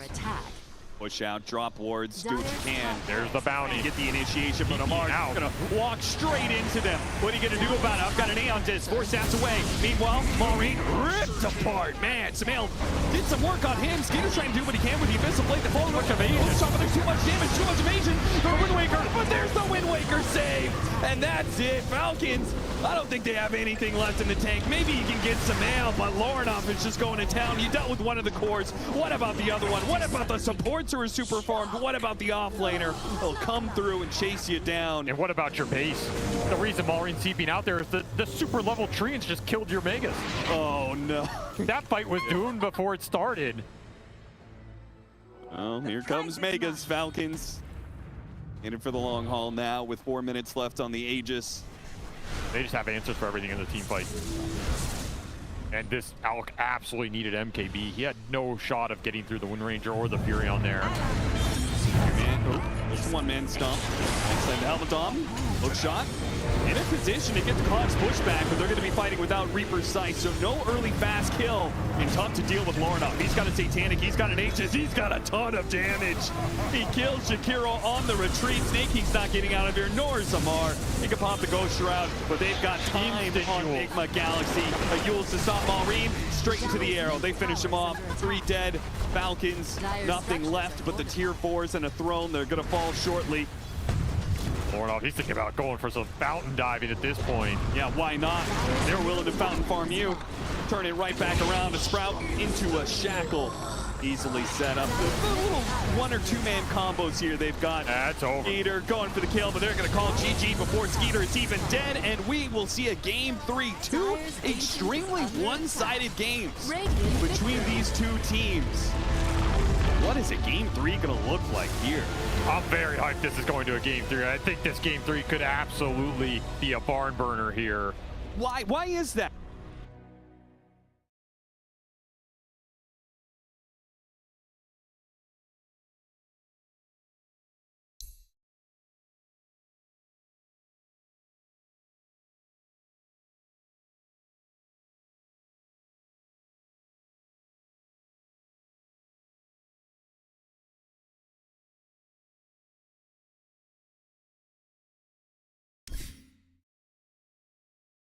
Push out, drop wards, do what you can.
There's the bounty.
Get the initiation, but Amar's gonna walk straight into them. What are you gonna do about it? I've got an Aeon Disc, 4 stats away. Meanwhile, Maureen ripped apart. Man, Sumail did some work on him. Skeeter's trying to do what he can with the Abyssal Blade. The falling much evasion. But there's too much damage, too much evasion. The Wind Waker, but there's the Wind Waker save. And that's it. Falcons I don't think they have anything left in the tank. Maybe you can get some ale, but Lorinov is just going to town. You dealt with one of the cores. What about the other one? What about the supports who are super farmed? What about the offlaner? He'll come through and chase you down.
And what about your base? The reason Maureen's TPing out there is the super level treants just killed your Megas.
Oh no.
That fight was doomed before it started.
Oh, here comes Megas, Falcons. In it for the long haul now with 4 minutes left on the Aegis.
They just have answers for everything in the team fight. And this Alk absolutely needed MKB. He had no shot of getting through the Wind Ranger or the Fury on there.
Just one-man stomp. Next time to Helmadom. Hook shot. In a position to get the Cloud's pushback, but they're going to be fighting without Reaper's Sight, so no early fast kill. And tough to deal with Lorinov. He's got a Satanic, he's got an Aegis, he's got a ton of damage. He kills Shakiro on the retreat. Snake's not getting out of here, nor is Amar. He can pop the Ghost Shroud, but they've got time on Nigma Galaxy. A Yules to stop Maureen, straight into the arrow. They finish him off. 3 dead. Falcons, nothing left but the tier 4s and a throne. They're going to fall shortly.
Lorinov, he's thinking about going for some fountain diving at this point.
Yeah, why not? They're willing to fountain farm you. Turn it right back around to Sprout into a shackle. Easily set up. The little 1 or 2 man combos here they've got.
That's over.
Skeeter going for the kill, but they're going to call GG before Skeeter is even dead, and we will see a game 3. 2 extremely one-sided games between these two teams. What is a game 3 going to look like here?
I'm very hyped this is going to a game 3. I think this game 3 could absolutely be a barn burner here.
Why is that?